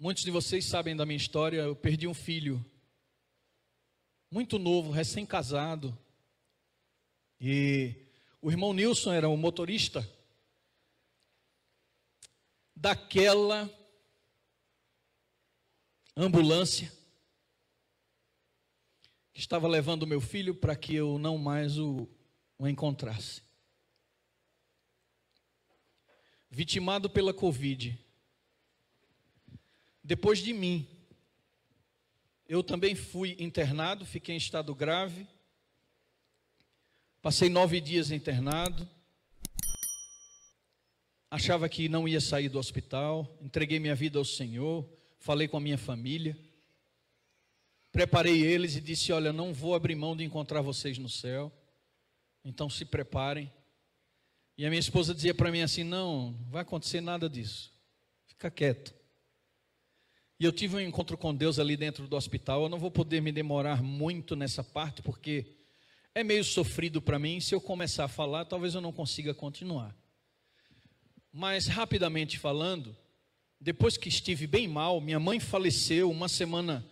Muitos de vocês sabem da minha história. Eu perdi um filho muito novo, recém-casado. E o irmão Nilson era o motorista daquela ambulância que estava levando o meu filho para que eu não mais o encontrasse. Vitimado pela Covid. Depois de mim, eu também fui internado, fiquei em estado grave. Passei 9 dias internado. Achava que não ia sair do hospital. Entreguei minha vida ao Senhor. Falei com a minha família. Preparei eles e disse: olha, não vou abrir mão de encontrar vocês no céu. Então se preparem. E a minha esposa dizia para mim assim: não vai acontecer nada disso. Fica quieto. E eu tive um encontro com Deus ali dentro do hospital. Eu não vou poder me demorar muito nessa parte, porque é meio sofrido para mim. Se eu começar a falar, talvez eu não consiga continuar. Mas rapidamente falando, depois que estive bem mal, minha mãe faleceu uma semana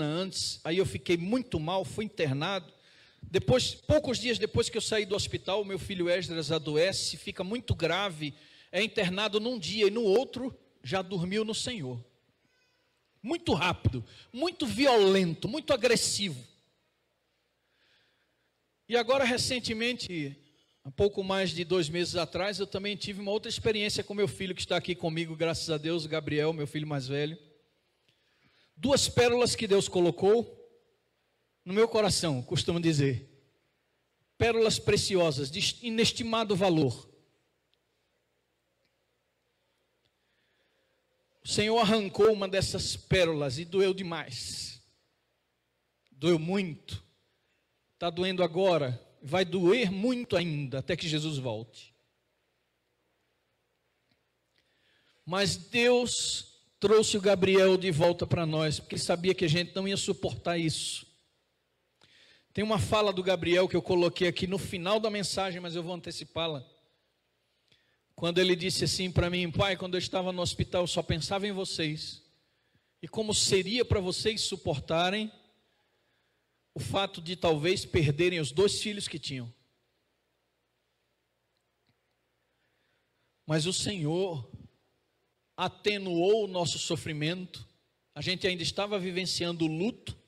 antes. Aí eu fiquei muito mal, fui internado. Depois, poucos dias depois que eu saí do hospital, meu filho Esdras adoece, fica muito grave, é internado num dia e no outro já dormiu no Senhor. Muito rápido, muito violento, muito agressivo. E agora, recentemente, há pouco mais de 2 meses atrás, eu também tive uma outra experiência com meu filho que está aqui comigo, graças a Deus, o Gabriel, meu filho mais velho. 2 pérolas que Deus colocou no meu coração, costumo dizer. Pérolas preciosas, de inestimado valor. O Senhor arrancou uma dessas pérolas e doeu demais. Doeu muito. Está doendo agora. Vai doer muito ainda, até que Jesus volte. Mas Deus trouxe o Gabriel de volta para nós, porque Ele sabia que a gente não ia suportar isso. Tem uma fala do Gabriel que eu coloquei aqui no final da mensagem, mas eu vou antecipá-la. Quando ele disse assim para mim: pai, quando eu estava no hospital, eu só pensava em vocês. E como seria para vocês suportarem o fato de talvez perderem os 2 filhos que tinham. Mas o Senhor atenuou o nosso sofrimento. A gente ainda estava vivenciando o luto,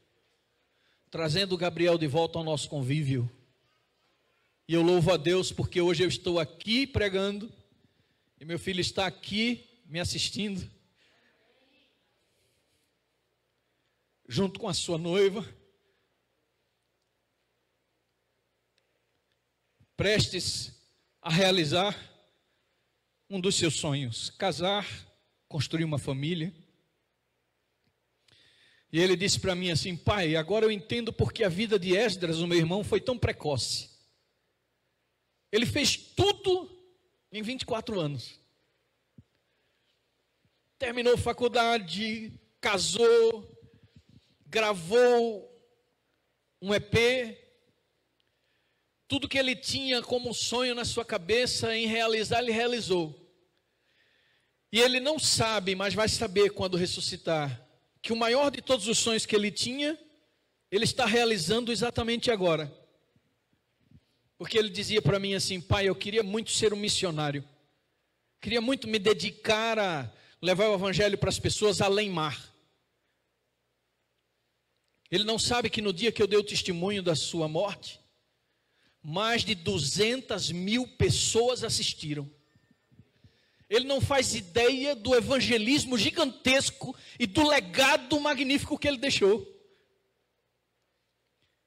trazendo o Gabriel de volta ao nosso convívio. E eu louvo a Deus porque hoje eu estou aqui pregando e meu filho está aqui me assistindo, junto com a sua noiva, prestes a realizar um dos seus sonhos: casar, construir uma família. E ele disse para mim assim: pai, agora eu entendo porque a vida de Esdras, o meu irmão, foi tão precoce. Ele fez tudo em 24 anos. Terminou faculdade, casou, gravou um EP. Tudo que ele tinha como sonho na sua cabeça em realizar, ele realizou. E ele não sabe, mas vai saber quando ressuscitar, que o maior de todos os sonhos que ele tinha, ele está realizando exatamente agora. Porque ele dizia para mim assim: pai, eu queria muito ser um missionário. Queria muito me dedicar a levar o evangelho para as pessoas além mar. Ele não sabe que no dia que eu dei o testemunho da sua morte, mais de 200.000 pessoas assistiram. Ele não faz ideia do evangelismo gigantesco e do legado magnífico que ele deixou.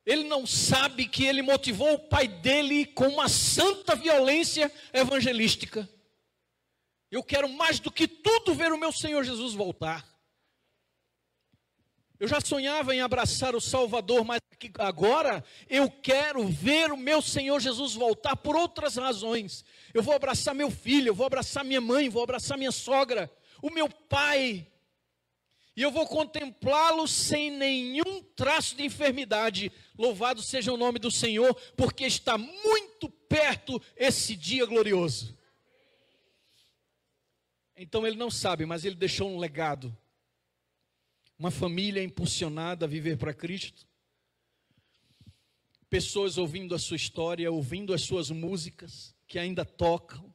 Ele não sabe que ele motivou o pai dele com uma santa violência evangelística. Eu quero mais do que tudo ver o meu Senhor Jesus voltar. Eu já sonhava em abraçar o Salvador, mas agora eu quero ver o meu Senhor Jesus voltar por outras razões. Eu vou abraçar meu filho, eu vou abraçar minha mãe, vou abraçar minha sogra, o meu pai. E eu vou contemplá-lo sem nenhum traço de enfermidade. Louvado seja o nome do Senhor, porque está muito perto esse dia glorioso. Então ele não sabe, mas ele deixou um legado. uma família impulsionada a viver para Cristo, pessoas ouvindo a sua história, ouvindo as suas músicas, que ainda tocam,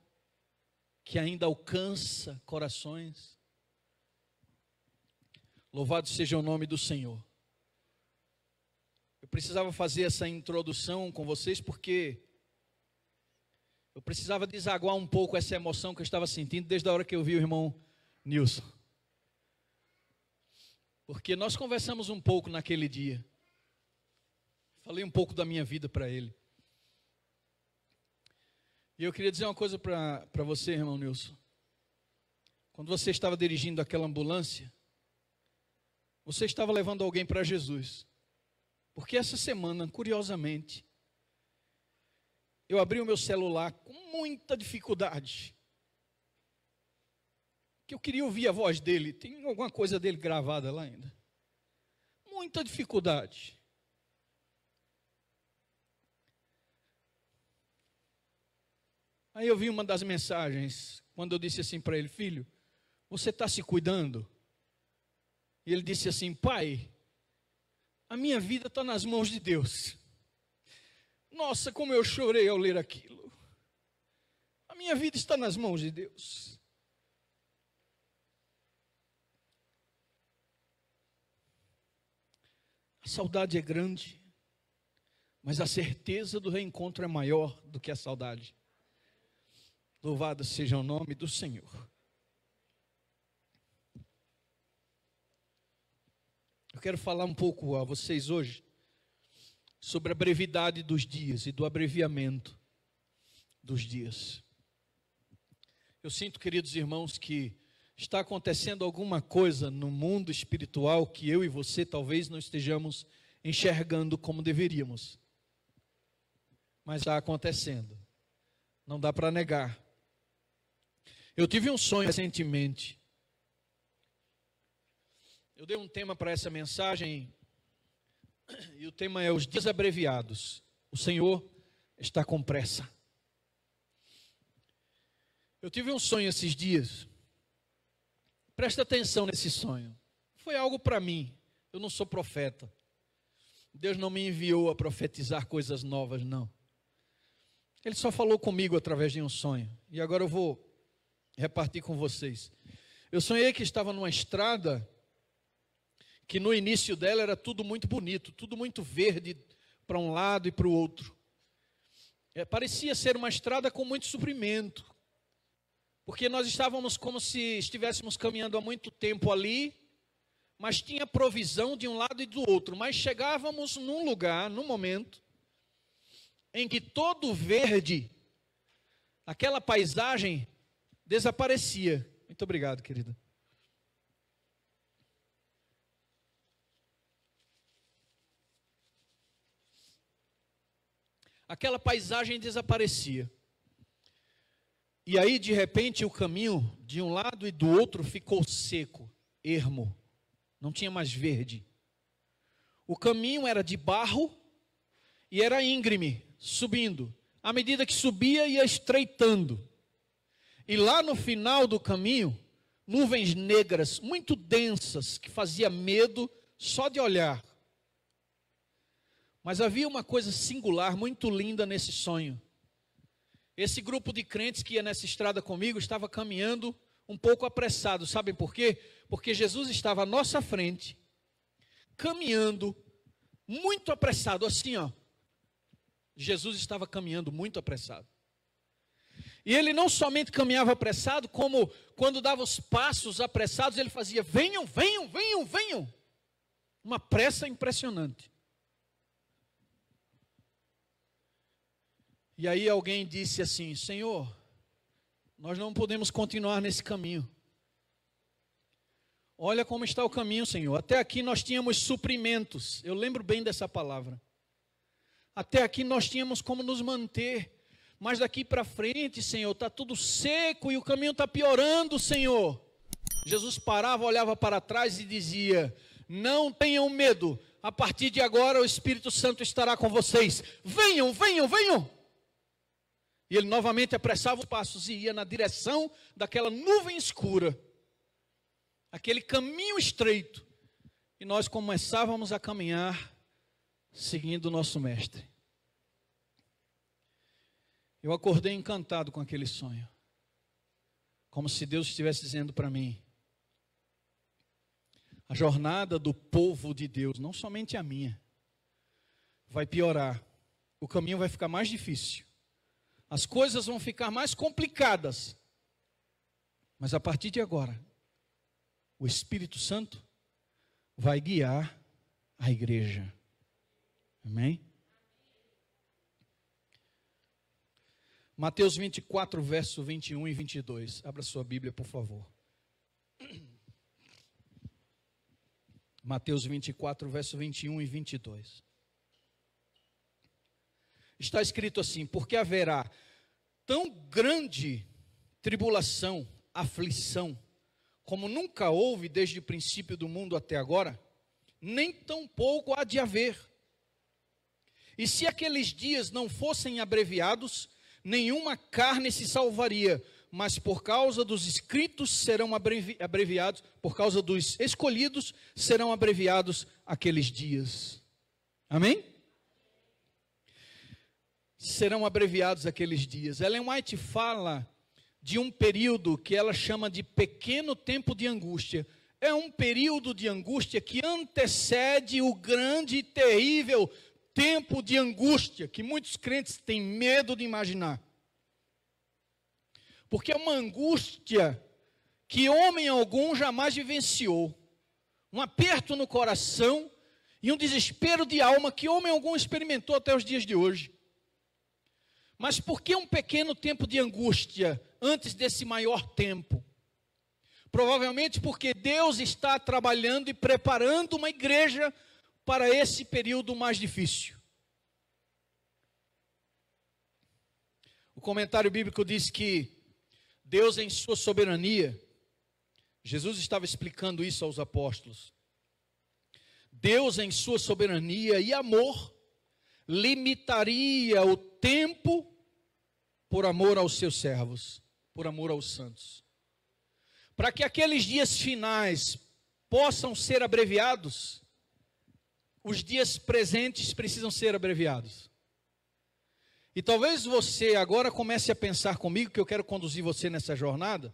que ainda alcança corações. Louvado seja o nome do Senhor. Eu precisava fazer essa introdução com vocês porque eu precisava desaguar um pouco essa emoção que eu estava sentindo desde a hora que eu vi o irmão Nilson. Porque nós conversamos um pouco naquele dia. Falei um pouco da minha vida para ele. E eu queria dizer uma coisa para você, irmão Nilson. Quando você estava dirigindo aquela ambulância, você estava levando alguém para Jesus. Porque essa semana, curiosamente, eu abri o meu celular com muita dificuldade. Que eu queria ouvir a voz dele. Tem alguma coisa dele gravada lá ainda. Muita dificuldade. Aí eu vi uma das mensagens, quando eu disse assim para ele: filho, você está se cuidando? E ele disse assim: pai, a minha vida está nas mãos de Deus. Nossa, como eu chorei ao ler aquilo. A minha vida está nas mãos de Deus. A saudade é grande, mas a certeza do reencontro é maior do que a saudade. Louvado seja o nome do Senhor. Eu quero falar um pouco a vocês hoje sobre a brevidade dos dias e do abreviamento dos dias. Eu sinto, queridos irmãos, que está acontecendo alguma coisa no mundo espiritual que eu e você talvez não estejamos enxergando como deveríamos. Mas está acontecendo. Não dá para negar. Eu tive um sonho recentemente. Eu dei um tema para essa mensagem, e o tema é os dias abreviados. O Senhor está com pressa. Eu tive um sonho esses dias. Presta atenção nesse sonho. Foi algo para mim. Eu não sou profeta. Deus não me enviou a profetizar coisas novas, não. Ele só falou comigo através de um sonho. E agora eu vou repartir com vocês. Eu sonhei que estava numa estrada que no início dela era tudo muito bonito, tudo muito verde para um lado e para o outro. Parecia ser uma estrada com muito suprimento, porque nós estávamos como se estivéssemos caminhando há muito tempo ali, mas tinha provisão de um lado e do outro. Mas chegávamos num lugar, num momento, em que todo verde, aquela paisagem, desaparecia. Muito obrigado, querida. Aquela paisagem desaparecia. E aí, de repente, o caminho de um lado e do outro ficou seco, ermo. Não tinha mais verde. O caminho era de barro e era íngreme, subindo. À medida que subia, ia estreitando. E lá no final do caminho, nuvens negras, muito densas, que fazia medo só de olhar. Mas havia uma coisa singular, muito linda nesse sonho. Esse grupo de crentes que ia nessa estrada comigo estava caminhando um pouco apressado. Sabem por quê? Porque Jesus estava à nossa frente, caminhando muito apressado, assim ó. Jesus estava caminhando muito apressado. E ele não somente caminhava apressado, como quando dava os passos apressados, ele fazia: venham, venham, venham, venham. Uma pressa impressionante. E aí alguém disse assim: Senhor, nós não podemos continuar nesse caminho. Olha como está o caminho, Senhor. Até aqui nós tínhamos suprimentos. Eu lembro bem dessa palavra. Até aqui nós tínhamos como nos manter. Mas daqui para frente, Senhor, está tudo seco e o caminho está piorando, Senhor. Jesus parava, olhava para trás e dizia: não tenham medo. A partir de agora o Espírito Santo estará com vocês. Venham, venham, venham. E ele novamente apressava os passos e ia na direção daquela nuvem escura. Aquele caminho estreito. e nós começávamos a caminhar seguindo o nosso mestre. Eu acordei encantado com aquele sonho, como se Deus estivesse dizendo para mim: a jornada do povo de Deus, não somente a minha, vai piorar. O caminho vai ficar mais difícil. As coisas vão ficar mais complicadas. Mas a partir de agora, o Espírito Santo vai guiar a igreja. Amém? Mateus 24, verso 21 e 22. Abra sua Bíblia, por favor. Mateus 24, verso 21 e 22. Está escrito assim: porque haverá tão grande tribulação, aflição, como nunca houve desde o princípio do mundo até agora, nem tampouco há de haver. E se aqueles dias não fossem abreviados, nenhuma carne se salvaria, mas por causa dos escritos serão abreviados, por causa dos escolhidos serão abreviados aqueles dias. Amém? Serão abreviados aqueles dias. Ellen White fala de um período que ela chama de pequeno tempo de angústia. É um período de angústia que antecede o grande e terrível tempo de angústia que muitos crentes têm medo de imaginar. Porque é uma angústia que homem algum jamais vivenciou. Um aperto no coração e um desespero de alma que homem algum experimentou até os dias de hoje. Mas por que um pequeno tempo de angústia antes desse maior tempo? Provavelmente porque Deus está trabalhando e preparando uma igreja para esse período mais difícil. O comentário bíblico diz que Deus, em sua soberania, Jesus estava explicando isso aos apóstolos. Deus, em sua soberania e amor, limitaria o tempo por amor aos seus servos, por amor aos santos. Para que aqueles dias finais possam ser abreviados, os dias presentes precisam ser abreviados. E talvez você agora comece a pensar comigo, que eu quero conduzir você nessa jornada.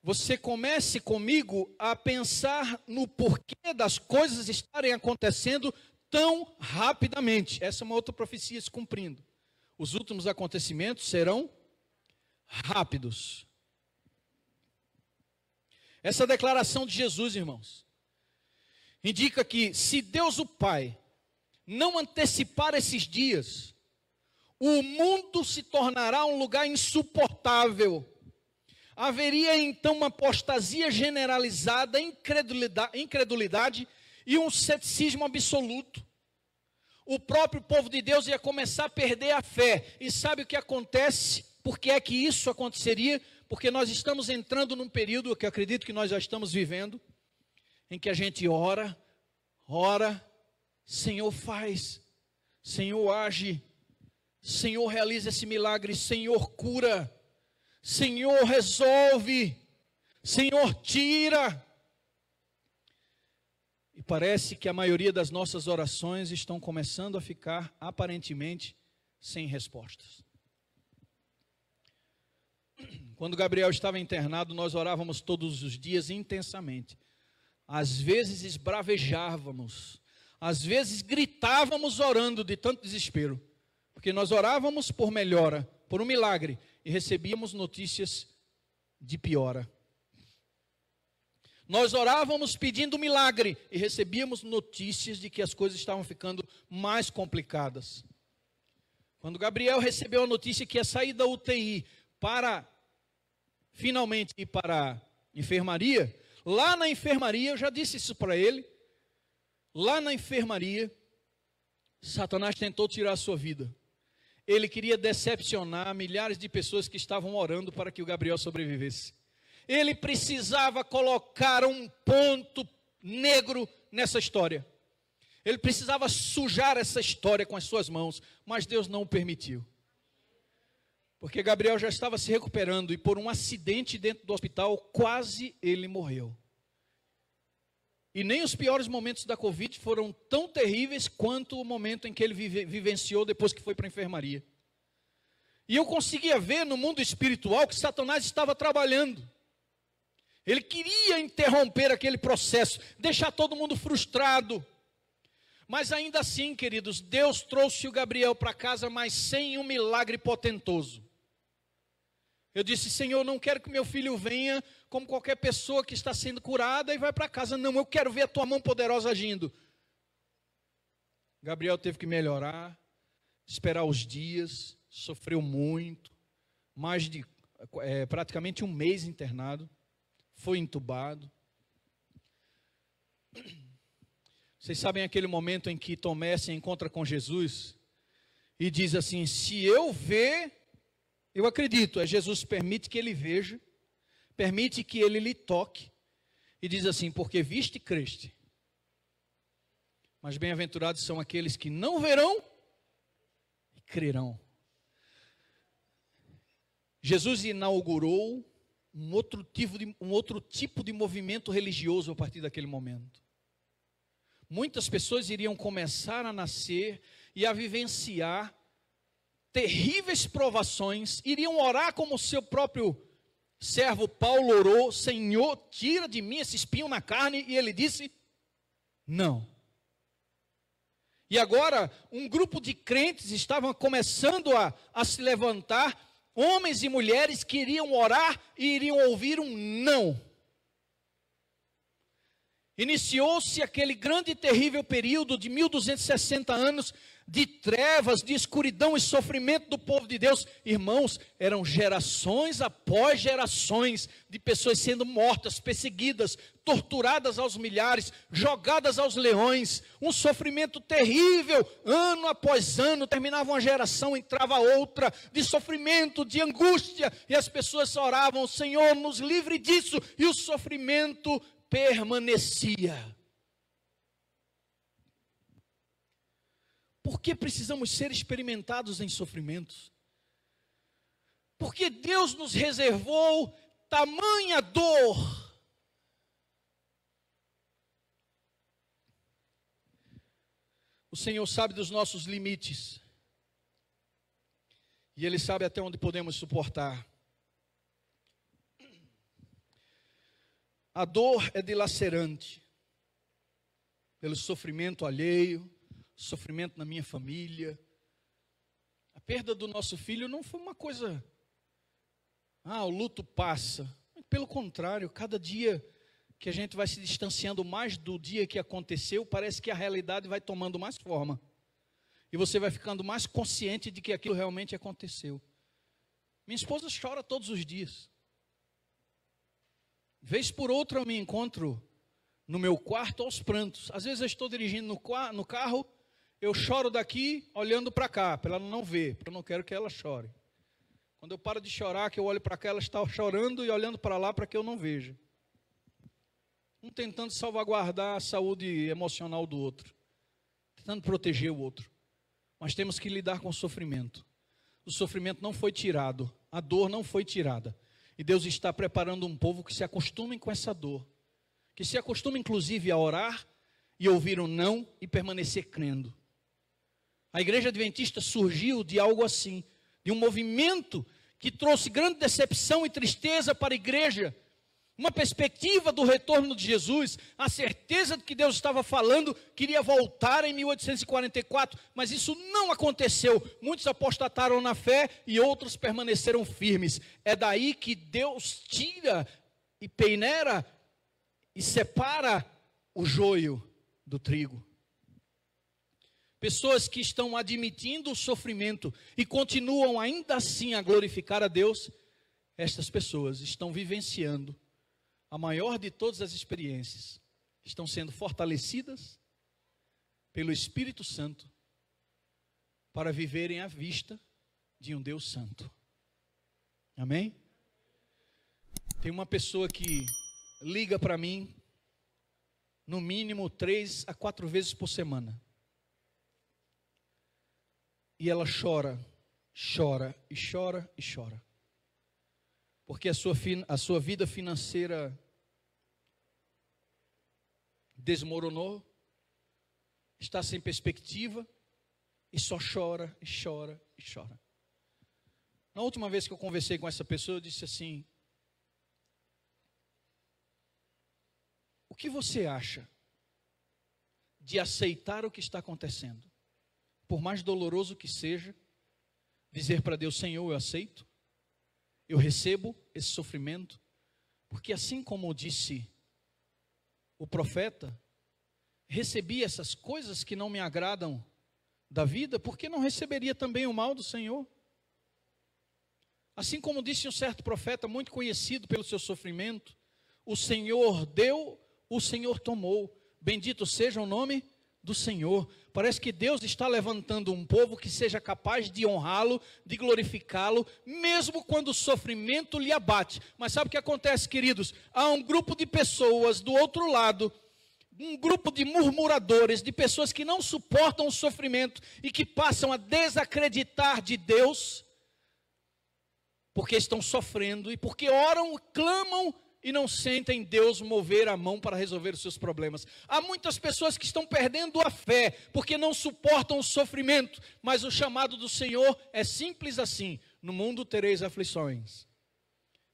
Você comece comigo a pensar no porquê das coisas estarem acontecendo tão rapidamente. Essa é uma outra profecia se cumprindo. Os últimos acontecimentos serão rápidos. Essa declaração de Jesus, irmãos, indica que se Deus o Pai não antecipar esses dias, o mundo se tornará um lugar insuportável. Haveria então uma apostasia generalizada, incredulidade e um ceticismo absoluto. O próprio povo de Deus ia começar a perder a fé. E sabe o que acontece? Por que é que isso aconteceria? Porque nós estamos entrando num período que eu acredito que nós já estamos vivendo, em que a gente ora, Senhor faz, Senhor age, Senhor realiza esse milagre, Senhor cura, Senhor resolve, Senhor tira. E parece que a maioria das nossas orações estão começando a ficar aparentemente sem respostas. Quando Gabriel estava internado, nós orávamos todos os dias intensamente. Às vezes esbravejávamos, às vezes gritávamos orando de tanto desespero. Porque nós orávamos por melhora, por um milagre, e recebíamos notícias de piora. Nós orávamos pedindo milagre e recebíamos notícias de que as coisas estavam ficando mais complicadas. Quando Gabriel recebeu a notícia que ia sair da UTI para finalmente ir para a enfermaria, lá na enfermaria, eu já disse isso para ele, lá na enfermaria, Satanás tentou tirar a sua vida. Ele queria decepcionar milhares de pessoas que estavam orando para que o Gabriel sobrevivesse. Ele precisava colocar um ponto negro nessa história. Ele precisava sujar essa história com as suas mãos, mas Deus não o permitiu. Porque Gabriel já estava se recuperando e por um acidente dentro do hospital, quase ele morreu. E nem os piores momentos da Covid foram tão terríveis quanto o momento em que ele vivenciou depois que foi para a enfermaria. E eu conseguia ver no mundo espiritual que Satanás estava trabalhando. Ele queria interromper aquele processo, deixar todo mundo frustrado. Mas ainda assim, queridos, Deus trouxe o Gabriel para casa, mas sem um milagre potentoso. Eu disse: Senhor, não quero que meu filho venha como qualquer pessoa que está sendo curada e vai para casa. Não, eu quero ver a tua mão poderosa agindo. Gabriel teve que melhorar, esperar os dias, sofreu muito, praticamente um mês internado, foi entubado. Vocês sabem aquele momento em que Tomé se encontra com Jesus e diz assim: se eu ver, eu acredito. Jesus permite que ele veja, permite que ele lhe toque, e diz assim: porque viste e creste. Mas bem-aventurados são aqueles que não verão e crerão. Jesus inaugurou um outro tipo de movimento religioso a partir daquele momento. Muitas pessoas iriam começar a nascer e a vivenciar terríveis provações, iriam orar como o seu próprio servo Paulo orou: Senhor, tira de mim esse espinho na carne, e ele disse: não. E agora, um grupo de crentes estavam começando a se levantar, homens e mulheres que iriam orar e iriam ouvir um não. Iniciou-se aquele grande e terrível período de 1260 anos de trevas, de escuridão e sofrimento do povo de Deus. Irmãos, eram gerações após gerações de pessoas sendo mortas, perseguidas, torturadas aos milhares, jogadas aos leões. Um sofrimento terrível, ano após ano, terminava uma geração, entrava outra, de sofrimento, de angústia, e as pessoas oravam: Senhor, nos livre disso, e o sofrimento permanecia. Por que precisamos ser experimentados em sofrimentos? Porque Deus nos reservou tamanha dor. O Senhor sabe dos nossos limites. E Ele sabe até onde podemos suportar. A dor é dilacerante, pelo sofrimento alheio, sofrimento na minha família. A perda do nosso filho não foi uma coisa, o luto passa. Pelo contrário, cada dia que a gente vai se distanciando mais do dia que aconteceu, parece que a realidade vai tomando mais forma. E você vai ficando mais consciente de que aquilo realmente aconteceu. Minha esposa chora todos os dias. Vez por outra eu me encontro no meu quarto aos prantos. Às vezes eu estou dirigindo no carro, eu choro daqui olhando para cá, para ela não ver, porque eu não quero que ela chore. Quando eu paro de chorar, que eu olho para cá, ela está chorando e olhando para lá para que eu não veja. Um tentando salvaguardar a saúde emocional do outro, tentando proteger o outro. Mas temos que lidar com o sofrimento. O sofrimento não foi tirado, a dor não foi tirada. E Deus está preparando um povo que se acostume com essa dor, que se acostume inclusive a orar e ouvir um não e permanecer crendo. A igreja adventista surgiu de algo assim, de um movimento que trouxe grande decepção e tristeza para a igreja, uma perspectiva do retorno de Jesus, a certeza de que Deus estava falando, queria voltar em 1844, mas isso não aconteceu. Muitos apostataram na fé e outros permaneceram firmes. É daí que Deus tira e peneira e separa o joio do trigo. Pessoas que estão admitindo o sofrimento e continuam ainda assim a glorificar a Deus, estas pessoas estão vivenciando a maior de todas as experiências, estão sendo fortalecidas pelo Espírito Santo para viverem à vista de um Deus Santo. Amém? Tem uma pessoa que liga para mim no mínimo 3 a 4 vezes por semana. E ela chora, chora e chora e chora. Porque a sua vida financeira desmoronou, está sem perspectiva e só chora e chora e chora. Na última vez que eu conversei com essa pessoa, eu disse assim: o que você acha de aceitar o que está acontecendo? Por mais doloroso que seja, dizer para Deus: Senhor, eu aceito, eu recebo esse sofrimento, porque assim como disse o profeta, recebi essas coisas que não me agradam da vida, por que não receberia também o mal do Senhor? Assim como disse um certo profeta muito conhecido pelo seu sofrimento: o Senhor deu, o Senhor tomou, bendito seja o nome do Senhor. Parece que Deus está levantando um povo que seja capaz de honrá-lo, de glorificá-lo, mesmo quando o sofrimento lhe abate. Mas sabe o que acontece, queridos? Há um grupo de pessoas do outro lado, um grupo de murmuradores, de pessoas que não suportam o sofrimento e que passam a desacreditar de Deus, porque estão sofrendo e porque oram, clamam e não sentem Deus mover a mão para resolver os seus problemas. Há muitas pessoas que estão perdendo a fé, porque não suportam o sofrimento, mas o chamado do Senhor é simples assim: no mundo tereis aflições,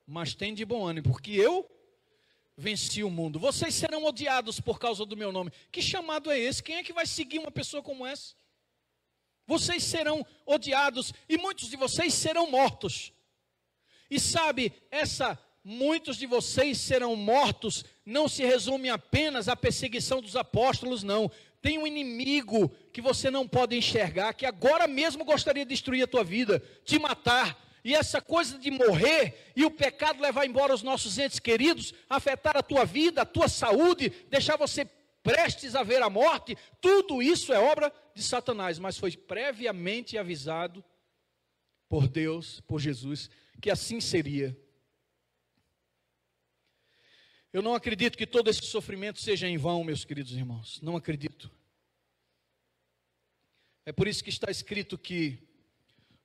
mas tem de bom ânimo, porque eu venci o mundo. Vocês serão odiados por causa do meu nome. Que chamado é esse? Quem é que vai seguir uma pessoa como essa? Vocês serão odiados e muitos de vocês serão mortos. E sabe, muitos de vocês serão mortos não se resume apenas à perseguição dos apóstolos, não. Tem um inimigo que você não pode enxergar, que agora mesmo gostaria de destruir a tua vida, te matar. E essa coisa de morrer e o pecado levar embora os nossos entes queridos, afetar a tua vida, a tua saúde, deixar você prestes a ver a morte, tudo isso é obra de Satanás, mas foi previamente avisado por Deus, por Jesus, que assim seria. Eu não acredito que todo esse sofrimento seja em vão, meus queridos irmãos, não acredito. É por isso que está escrito que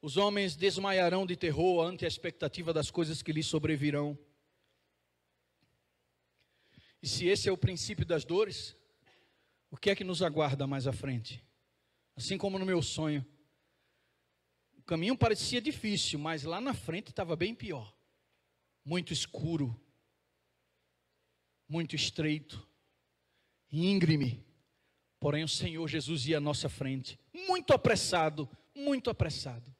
os homens desmaiarão de terror ante a expectativa das coisas que lhes sobrevirão. E se esse é o princípio das dores, o que é que nos aguarda mais à frente? Assim como no meu sonho, o caminho parecia difícil, mas lá na frente estava bem pior. Muito escuro, muito estreito, íngreme. Porém o Senhor Jesus ia à nossa frente, muito apressado, muito apressado.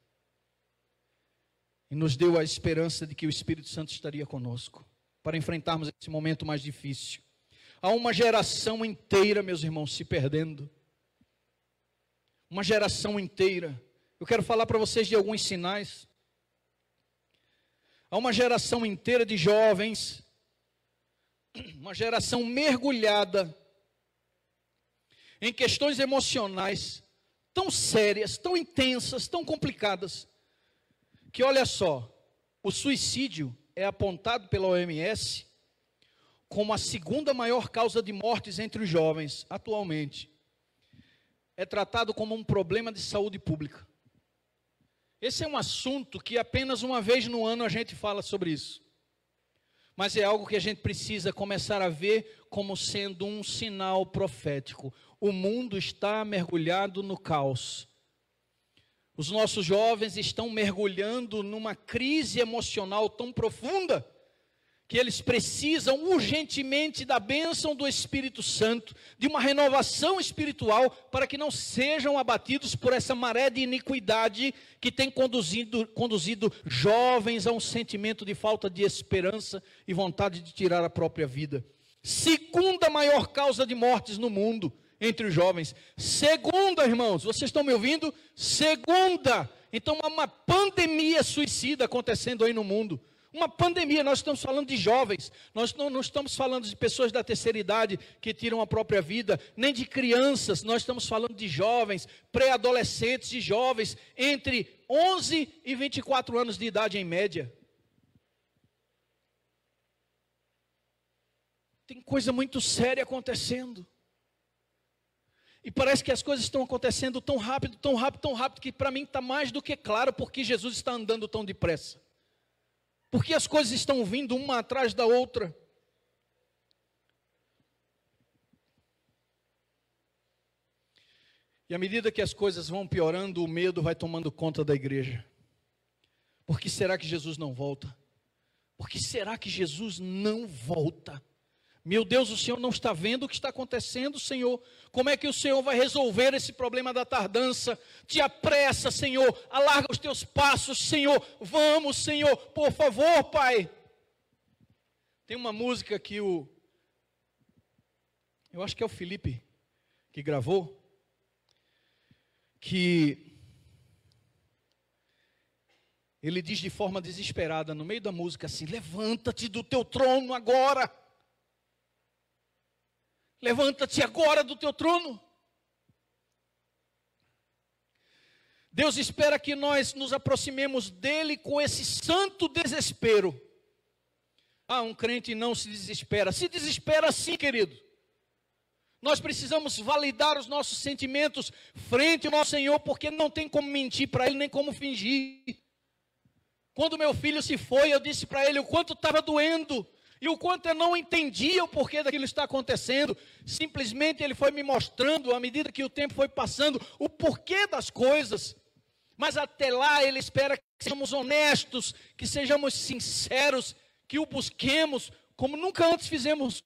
E nos deu a esperança de que o Espírito Santo estaria conosco, para enfrentarmos esse momento mais difícil. Há uma geração inteira, meus irmãos, se perdendo. Uma geração inteira. Eu quero falar para vocês de alguns sinais. Há uma geração inteira de jovens, uma geração mergulhada em questões emocionais tão sérias, tão intensas, tão complicadas, que olha só, o suicídio é apontado pela OMS como a segunda maior causa de mortes entre os jovens atualmente. É tratado como um problema de saúde pública. Esse é um assunto que apenas uma vez no ano a gente fala sobre isso. Mas é algo que a gente precisa começar a ver como sendo um sinal profético. O mundo está mergulhado no caos. Os nossos jovens estão mergulhando numa crise emocional tão profunda que eles precisam urgentemente da bênção do Espírito Santo, de uma renovação espiritual, para que não sejam abatidos por essa maré de iniquidade que tem conduzido jovens a um sentimento de falta de esperança e vontade de tirar a própria vida. Segunda maior causa de mortes no mundo entre os jovens. Segunda, irmãos, vocês estão me ouvindo? Segunda. Então há uma pandemia suicida acontecendo aí no mundo. Uma pandemia, nós estamos falando de jovens, nós não estamos falando de pessoas da terceira idade que tiram a própria vida, nem de crianças, nós estamos falando de jovens, pré-adolescentes e jovens, entre 11 e 24 anos de idade em média. Tem coisa muito séria acontecendo. E parece que as coisas estão acontecendo tão rápido, tão rápido, tão rápido, que para mim está mais do que claro porque Jesus está andando tão depressa. Porque as coisas estão vindo uma atrás da outra. E à medida que as coisas vão piorando, o medo vai tomando conta da igreja. Por que será que Jesus não volta? Por que será que Jesus não volta? Meu Deus, o Senhor não está vendo o que está acontecendo, Senhor? Como é que o Senhor vai resolver esse problema da tardança? Te apressa, Senhor, alarga os teus passos, Senhor. Vamos, Senhor, por favor, Pai. Tem uma música que eu acho que é o Felipe que gravou, que ele diz de forma desesperada, no meio da música assim: levanta-te do teu trono agora. Levanta-te agora do teu trono. Deus espera que nós nos aproximemos dele com esse santo desespero. Um crente não se desespera. Se desespera sim, querido. Nós precisamos validar os nossos sentimentos frente ao nosso Senhor, porque não tem como mentir para Ele, nem como fingir. Quando meu filho se foi, eu disse para ele o quanto estava doendo, e o quanto eu não entendia o porquê daquilo está acontecendo. Simplesmente ele foi me mostrando, à medida que o tempo foi passando, o porquê das coisas. Mas até lá ele espera que sejamos honestos, que sejamos sinceros, que o busquemos como nunca antes fizemos.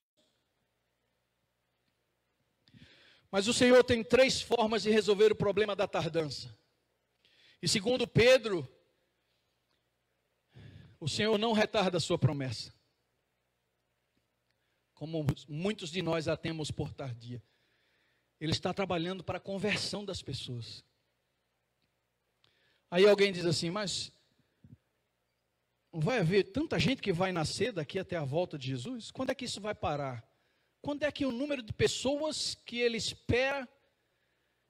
Mas o Senhor tem 3 formas de resolver o problema da tardança. E segundo Pedro, o Senhor não retarda a sua promessa, como muitos de nós a temos por tardia. Ele está trabalhando para a conversão das pessoas. Aí alguém diz assim: mas não vai haver tanta gente que vai nascer daqui até a volta de Jesus? Quando é que isso vai parar? Quando é que o número de pessoas que ele espera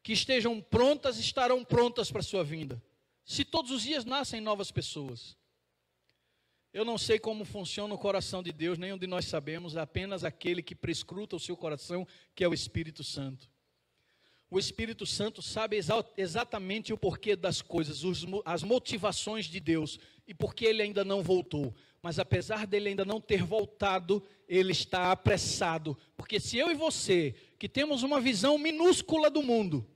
que estejam prontas, estarão prontas para a sua vinda? Se todos os dias nascem novas pessoas. Eu não sei como funciona o coração de Deus, nenhum de nós sabemos, apenas aquele que prescruta o seu coração, que é o Espírito Santo. O Espírito Santo sabe exatamente o porquê das coisas, as motivações de Deus, e porque ele ainda não voltou. Mas apesar dele ainda não ter voltado, ele está apressado. Porque se eu e você, que temos uma visão minúscula do mundo,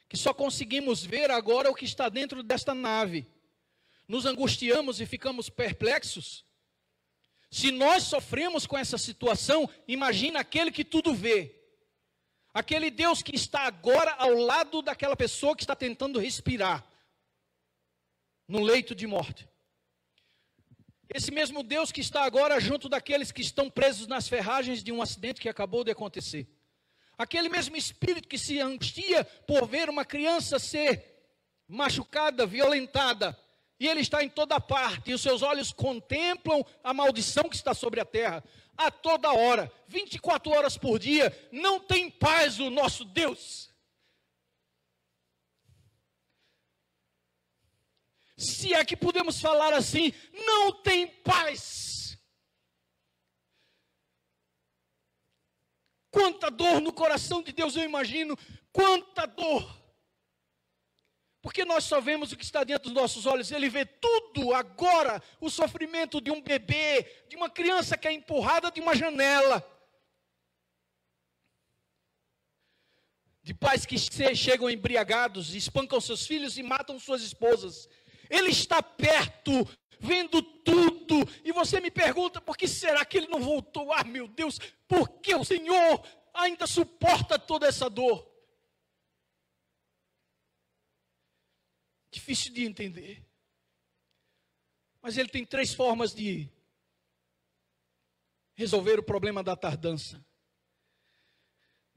que só conseguimos ver agora o que está dentro desta nave, nos angustiamos e ficamos perplexos, se nós sofremos com essa situação, imagina aquele que tudo vê. Aquele Deus que está agora ao lado daquela pessoa que está tentando respirar no leito de morte. Esse mesmo Deus que está agora junto daqueles que estão presos nas ferragens de um acidente que acabou de acontecer. Aquele mesmo Espírito que se angustia por ver uma criança ser machucada, violentada. E ele está em toda parte, e os seus olhos contemplam a maldição que está sobre a terra. A toda hora, 24 horas por dia, não tem paz o nosso Deus. Se é que podemos falar assim, não tem paz. Quanta dor no coração de Deus, eu imagino, quanta dor. Porque nós só vemos o que está dentro dos nossos olhos. Ele vê tudo agora, o sofrimento de um bebê, de uma criança que é empurrada de uma janela. De pais que chegam embriagados, espancam seus filhos e matam suas esposas. Ele está perto, vendo tudo. E você me pergunta, por que será que ele não voltou? Ah, meu Deus, por que o Senhor ainda suporta toda essa dor? Difícil de entender. Mas ele tem 3 formas de resolver o problema da tardança.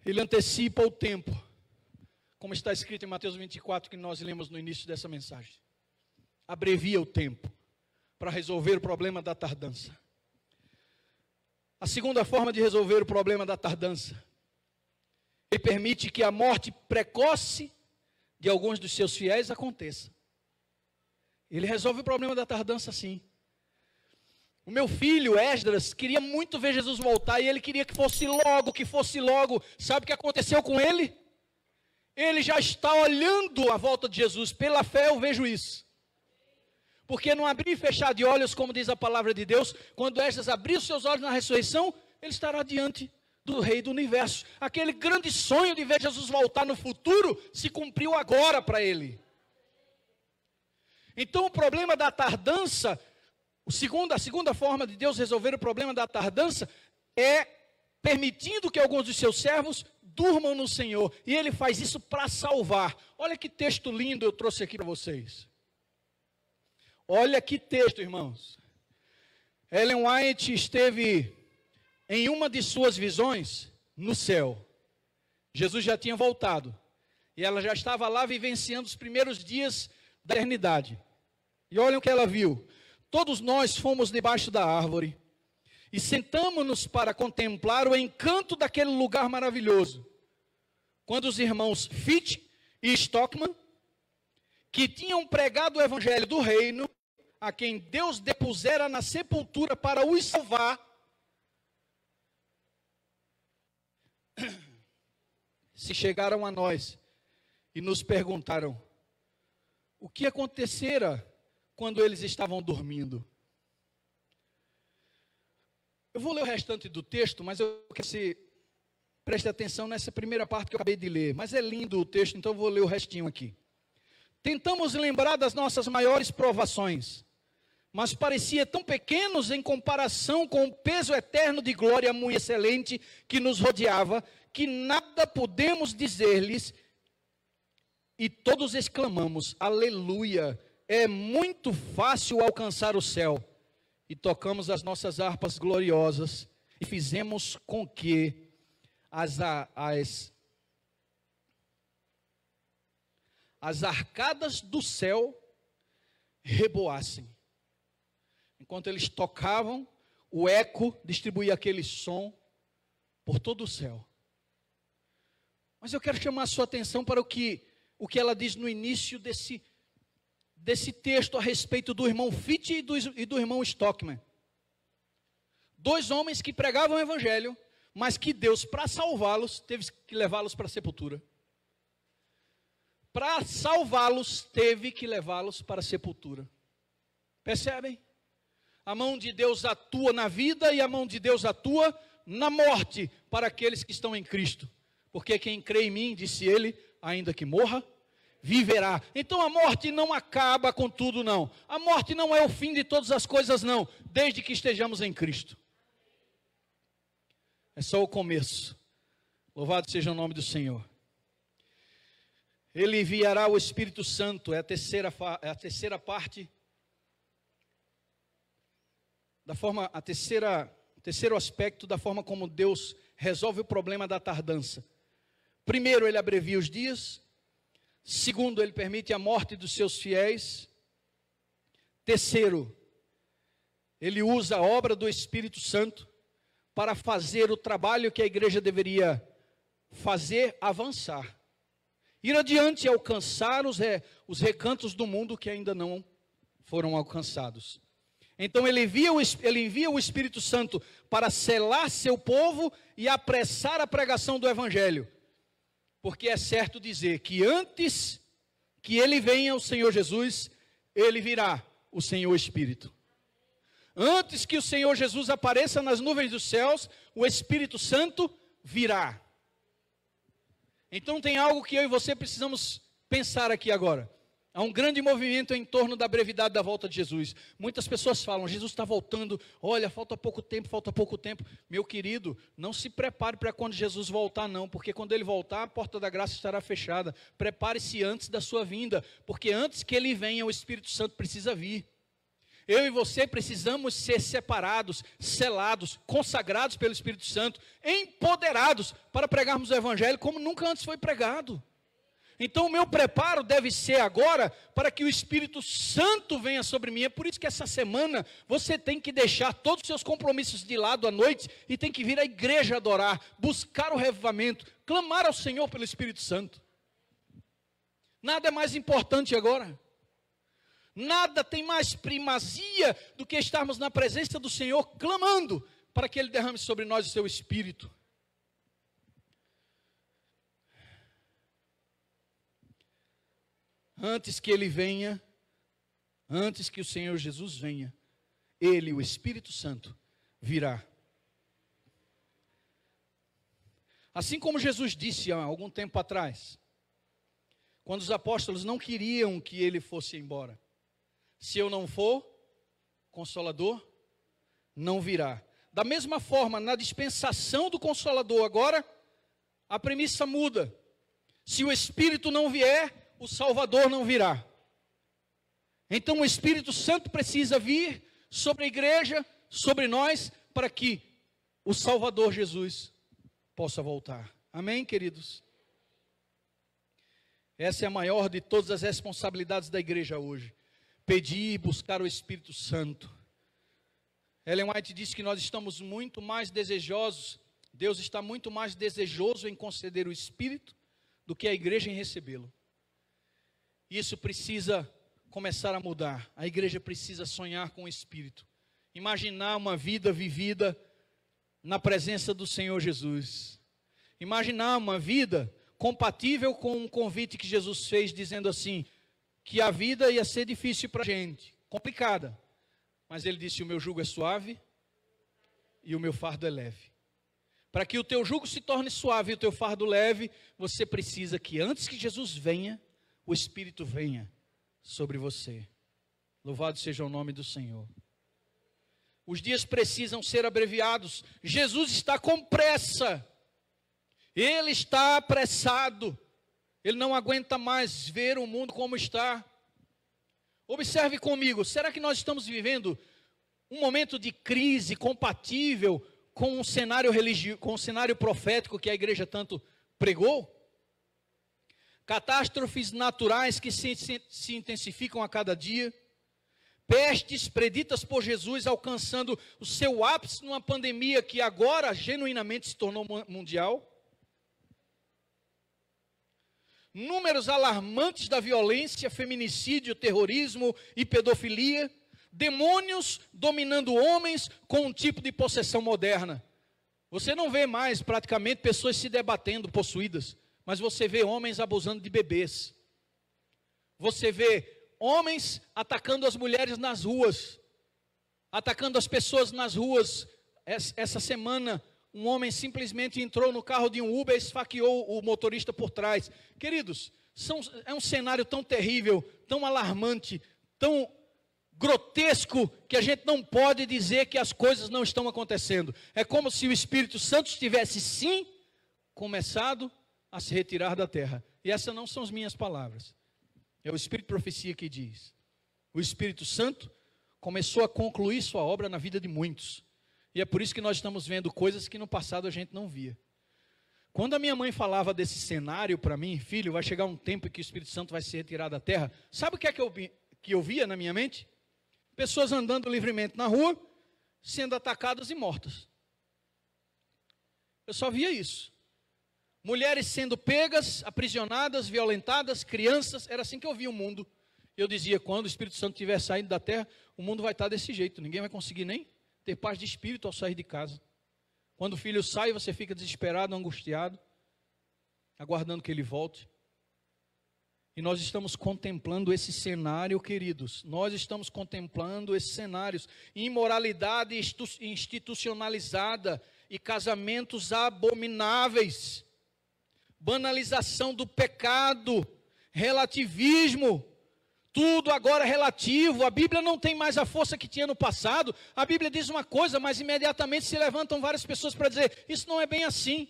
Ele antecipa o tempo, como está escrito em Mateus 24, que nós lemos no início dessa mensagem. Abrevia o tempo para resolver o problema da tardança. A segunda forma de resolver o problema da tardança, ele permite que a morte precoce de alguns dos seus fiéis aconteça. Ele resolve o problema da tardança assim. O meu filho, Esdras, queria muito ver Jesus voltar, e ele queria que fosse logo, que fosse logo. Sabe o que aconteceu com ele? Ele já está olhando a volta de Jesus. Pela fé eu vejo isso. Porque não abrir e fechar de olhos, como diz a palavra de Deus, quando Esdras abrir os seus olhos na ressurreição, ele estará diante do Rei do Universo. Aquele grande sonho de ver Jesus voltar no futuro se cumpriu agora para ele. Então o problema da tardança, a segunda forma de Deus resolver o problema da tardança é permitindo que alguns dos seus servos durmam no Senhor. E ele faz isso para salvar. Olha que texto lindo eu trouxe aqui para vocês. Olha que texto, irmãos. Ellen White esteve em uma de suas visões no céu. Jesus já tinha voltado. E ela já estava lá vivenciando os primeiros dias da eternidade. E olhem o que ela viu. Todos nós fomos debaixo da árvore e sentamos-nos para contemplar o encanto daquele lugar maravilhoso. Quando os irmãos Fitch e Stockman, que tinham pregado o evangelho do reino, a quem Deus depusera na sepultura para os salvar, se chegaram a nós e nos perguntaram o que acontecera quando eles estavam dormindo. Eu vou ler o restante do texto, mas eu quero que você preste atenção nessa primeira parte que eu acabei de ler. Mas é lindo o texto, então eu vou ler o restinho aqui. Tentamos lembrar das nossas maiores provações, mas parecia tão pequenos em comparação com o peso eterno de glória muito excelente que nos rodeava, que nada podemos dizer-lhes, e todos exclamamos, aleluia, é muito fácil alcançar o céu. E tocamos as nossas harpas gloriosas, e fizemos com que as arcadas do céu reboassem. Enquanto eles tocavam, o eco distribuía aquele som por todo o céu. Mas eu quero chamar a sua atenção para o que ela diz no início desse texto a respeito do irmão Fitch e do irmão Stockman. Dois homens que pregavam o evangelho, mas que Deus, para salvá-los, teve que levá-los para a sepultura. Para salvá-los, teve que levá-los para a sepultura. Percebem? A mão de Deus atua na vida e a mão de Deus atua na morte para aqueles que estão em Cristo. Porque quem crê em mim, disse ele, ainda que morra, viverá. Então a morte não acaba com tudo, não. A morte não é o fim de todas as coisas, não. Desde que estejamos em Cristo. É só o começo. Louvado seja o nome do Senhor. Ele enviará o Espírito Santo. É a terceira parte. Terceiro aspecto da forma como Deus resolve o problema da tardança. Primeiro, ele abrevia os dias. Segundo, ele permite a morte dos seus fiéis. Terceiro, ele usa a obra do Espírito Santo para fazer o trabalho que a igreja deveria fazer avançar. Ir adiante e alcançar os recantos do mundo que ainda não foram alcançados. Então ele envia o Espírito Santo para selar seu povo e apressar a pregação do Evangelho. Porque é certo dizer que antes que ele venha, o Senhor Jesus, ele virá, o Senhor Espírito. Antes que o Senhor Jesus apareça nas nuvens dos céus, o Espírito Santo virá. Então tem algo que eu e você precisamos pensar aqui agora. Há um grande movimento em torno da brevidade da volta de Jesus. Muitas pessoas falam, Jesus está voltando, olha, falta pouco tempo. Meu querido, não se prepare para quando Jesus voltar não, porque quando ele voltar, a porta da graça estará fechada. Prepare-se antes da sua vinda, porque antes que ele venha, o Espírito Santo precisa vir. Eu e você precisamos ser separados, selados, consagrados pelo Espírito Santo, empoderados para pregarmos o Evangelho como nunca antes foi pregado. Então o meu preparo deve ser agora para que o Espírito Santo venha sobre mim. É por isso que essa semana você tem que deixar todos os seus compromissos de lado à noite e tem que vir à igreja adorar, buscar o revivamento, clamar ao Senhor pelo Espírito Santo. Nada é mais importante agora. Nada tem mais primazia do que estarmos na presença do Senhor clamando para que Ele derrame sobre nós o seu Espírito. Antes que Ele venha, antes que o Senhor Jesus venha, Ele, o Espírito Santo, virá. Assim como Jesus disse há algum tempo atrás, quando os apóstolos não queriam que ele fosse embora: se eu não for, Consolador não virá. Da mesma forma, na dispensação do Consolador agora, a premissa muda. Se o Espírito não vier, o Salvador não virá. Então o Espírito Santo precisa vir sobre a igreja, sobre nós, para que o Salvador Jesus possa voltar. Amém, queridos? Essa é a maior de todas as responsabilidades da igreja hoje. Pedir e buscar o Espírito Santo. Ellen White disse que nós estamos muito mais desejosos, Deus está muito mais desejoso em conceder o Espírito do que a igreja em recebê-lo. Isso precisa começar a mudar. A igreja precisa sonhar com o Espírito. Imaginar uma vida vivida na presença do Senhor Jesus. Imaginar uma vida compatível com o convite que Jesus fez, dizendo assim, que a vida ia ser difícil para a gente, complicada. Mas ele disse, o meu jugo é suave e o meu fardo é leve. Para que o teu jugo se torne suave e o teu fardo leve, você precisa que antes que Jesus venha, o Espírito venha sobre você. Louvado seja o nome do Senhor. Os dias precisam ser abreviados. Jesus está com pressa. Ele está apressado. Ele não aguenta mais ver o mundo como está. Observe comigo, será que nós estamos vivendo um momento de crise compatível com o cenário religioso, com o cenário profético que a igreja tanto pregou? Catástrofes naturais que se intensificam a cada dia. Pestes preditas por Jesus alcançando o seu ápice numa pandemia que agora genuinamente se tornou mundial. Números alarmantes da violência, feminicídio, terrorismo e pedofilia. Demônios dominando homens com um tipo de possessão moderna. Você não vê mais praticamente pessoas se debatendo possuídas, mas você vê homens abusando de bebês. Você vê homens atacando as mulheres nas ruas, atacando as pessoas nas ruas. Essa semana, um homem simplesmente entrou no carro de um Uber e esfaqueou o motorista por trás. Queridos, é um cenário tão terrível, tão alarmante, tão grotesco, que a gente não pode dizer que as coisas não estão acontecendo. É como se o Espírito Santo tivesse sim começado a se retirar da terra. E essas não são as minhas palavras. É o Espírito de Profecia que diz. O Espírito Santo começou a concluir sua obra na vida de muitos. E é por isso que nós estamos vendo coisas que no passado a gente não via. Quando a minha mãe falava desse cenário para mim, filho, vai chegar um tempo em que o Espírito Santo vai se retirar da terra. Sabe o que é que eu via na minha mente? Pessoas andando livremente na rua, sendo atacadas e mortas. Eu só via isso. Mulheres sendo pegas, aprisionadas, violentadas, crianças. Era assim que eu via o mundo. Eu dizia, quando o Espírito Santo estiver saindo da terra, o mundo vai estar desse jeito. Ninguém vai conseguir nem ter paz de espírito ao sair de casa. Quando o filho sai, você fica desesperado, angustiado, aguardando que ele volte. E nós estamos contemplando esse cenário, queridos. Nós estamos contemplando esses cenários. Imoralidade institucionalizada e casamentos abomináveis. Banalização do pecado, relativismo, tudo agora é relativo. A Bíblia não tem mais a força que tinha no passado. A Bíblia diz uma coisa, mas imediatamente se levantam várias pessoas para dizer, isso não é bem assim.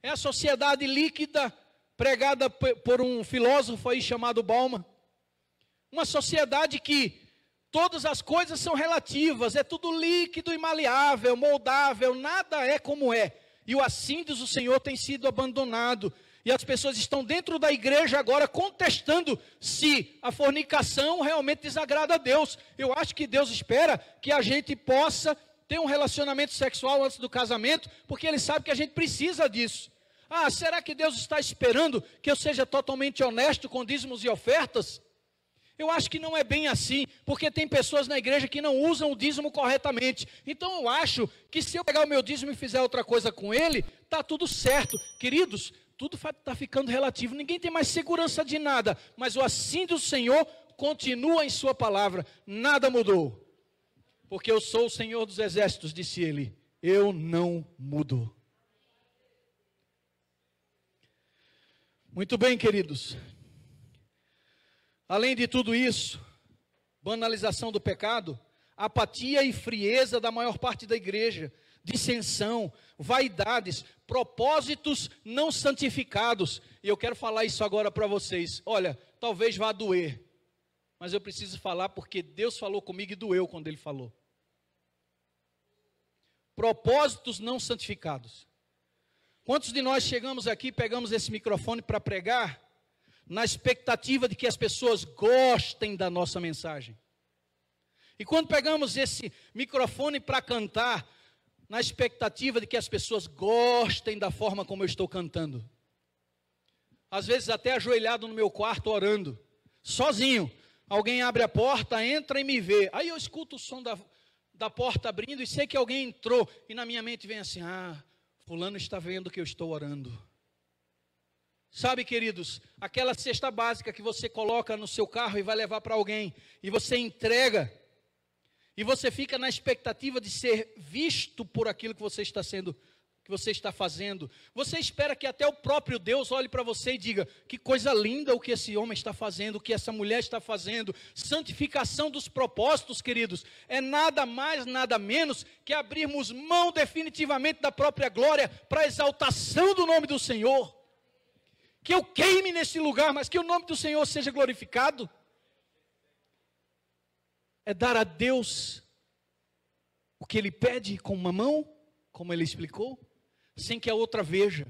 É a sociedade líquida, pregada por um filósofo aí chamado Bauman. Uma sociedade que todas as coisas são relativas, é tudo líquido e maleável, moldável, nada é como é. E o assim diz o Senhor tem sido abandonado. E as pessoas estão dentro da igreja agora contestando se a fornicação realmente desagrada a Deus. Eu acho que Deus espera que a gente possa ter um relacionamento sexual antes do casamento, porque Ele sabe que a gente precisa disso. Ah, será que Deus está esperando que eu seja totalmente honesto com dízimos e ofertas? Eu acho que não é bem assim, porque tem pessoas na igreja que não usam o dízimo corretamente. Então eu acho que se eu pegar o meu dízimo e fizer outra coisa com ele, está tudo certo. Queridos, tudo está ficando relativo, ninguém tem mais segurança de nada. Mas o assim do Senhor continua em sua palavra, nada mudou. Porque eu sou o Senhor dos exércitos, disse ele, eu não mudo. Muito bem, queridos. Além de tudo isso, banalização do pecado, apatia e frieza da maior parte da igreja, dissensão, vaidades, propósitos não santificados. E eu quero falar isso agora para vocês. Olha, talvez vá doer, mas eu preciso falar porque Deus falou comigo e doeu quando Ele falou. Propósitos não santificados. Quantos de nós chegamos aqui, pegamos esse microfone para pregar, na expectativa de que as pessoas gostem da nossa mensagem? E quando pegamos esse microfone para cantar, na expectativa de que as pessoas gostem da forma como eu estou cantando? Às vezes até ajoelhado no meu quarto orando, sozinho. Alguém abre a porta, entra e me vê. Aí eu escuto o som da porta abrindo e sei que alguém entrou. E na minha mente vem assim, fulano está vendo que eu estou orando. Sabe, queridos, aquela cesta básica que você coloca no seu carro e vai levar para alguém, e você entrega, e você fica na expectativa de ser visto por aquilo que você está fazendo. Você espera que até o próprio Deus olhe para você e diga, que coisa linda o que esse homem está fazendo, o que essa mulher está fazendo. Santificação dos propósitos, queridos, é nada mais, nada menos que abrirmos mão definitivamente da própria glória para a exaltação do nome do Senhor. Que eu queime nesse lugar, mas que o nome do Senhor seja glorificado. É dar a Deus o que Ele pede com uma mão, como Ele explicou, sem que a outra veja.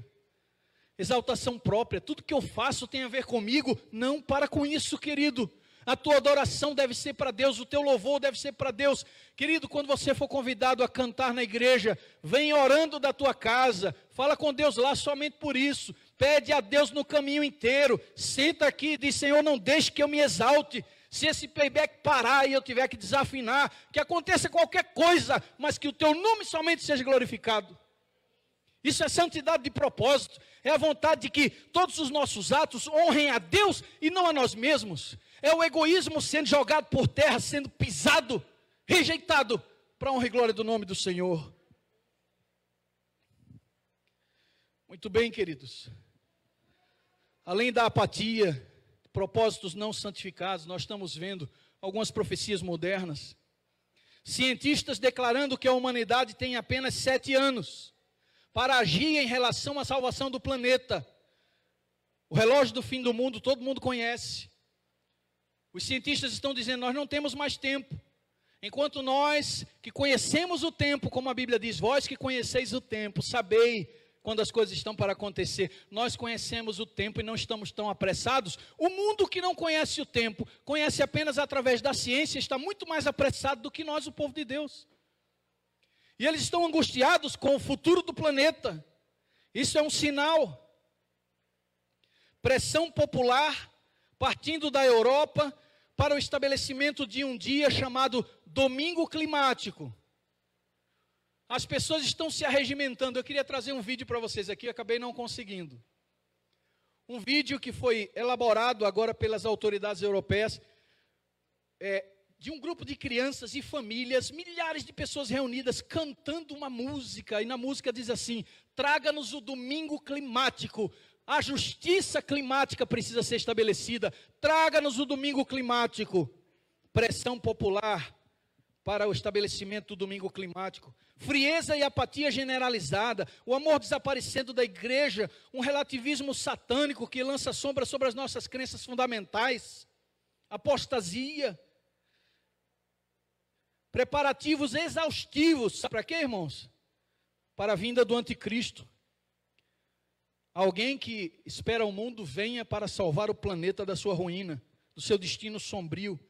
Exaltação própria, tudo que eu faço tem a ver comigo. Não, para com isso, querido. A tua adoração deve ser para Deus, o teu louvor deve ser para Deus. Querido, quando você for convidado a cantar na igreja, vem orando da tua casa, fala com Deus lá somente por isso. Pede a Deus no caminho inteiro. Senta aqui e diz, Senhor, não deixe que eu me exalte. Se esse playback parar e eu tiver que desafinar, que aconteça qualquer coisa, mas que o teu nome somente seja glorificado. Isso é santidade de propósito, é a vontade de que todos os nossos atos honrem a Deus e não a nós mesmos. É o egoísmo sendo jogado por terra, sendo pisado, rejeitado, para a honra e glória do nome do Senhor. Muito bem, queridos. Além da apatia, propósitos não santificados, nós estamos vendo algumas profecias modernas. Cientistas declarando que a humanidade tem apenas 7 anos para agir em relação à salvação do planeta. O relógio do fim do mundo, todo mundo conhece. Os cientistas estão dizendo, nós não temos mais tempo. Enquanto nós que conhecemos o tempo, como a Bíblia diz, vós que conheceis o tempo, sabei quando as coisas estão para acontecer. Nós conhecemos o tempo e não estamos tão apressados. O mundo que não conhece o tempo, conhece apenas através da ciência, está muito mais apressado do que nós, o povo de Deus. E eles estão angustiados com o futuro do planeta. Isso é um sinal. Pressão popular, partindo da Europa, para o estabelecimento de um dia chamado Domingo Climático. As pessoas estão se arregimentando. Eu queria trazer um vídeo para vocês aqui, acabei não conseguindo. Um vídeo que foi elaborado agora pelas autoridades europeias, de um grupo de crianças e famílias, milhares de pessoas reunidas, cantando uma música, e na música diz assim, traga-nos o domingo climático, a justiça climática precisa ser estabelecida, traga-nos o domingo climático, pressão popular para o estabelecimento do domingo climático, frieza e apatia generalizada, o amor desaparecendo da igreja, um relativismo satânico que lança sombra sobre as nossas crenças fundamentais, apostasia, preparativos exaustivos, sabe para quê, irmãos? Para a vinda do anticristo. Alguém que espera o mundo venha para salvar o planeta da sua ruína, do seu destino sombrio.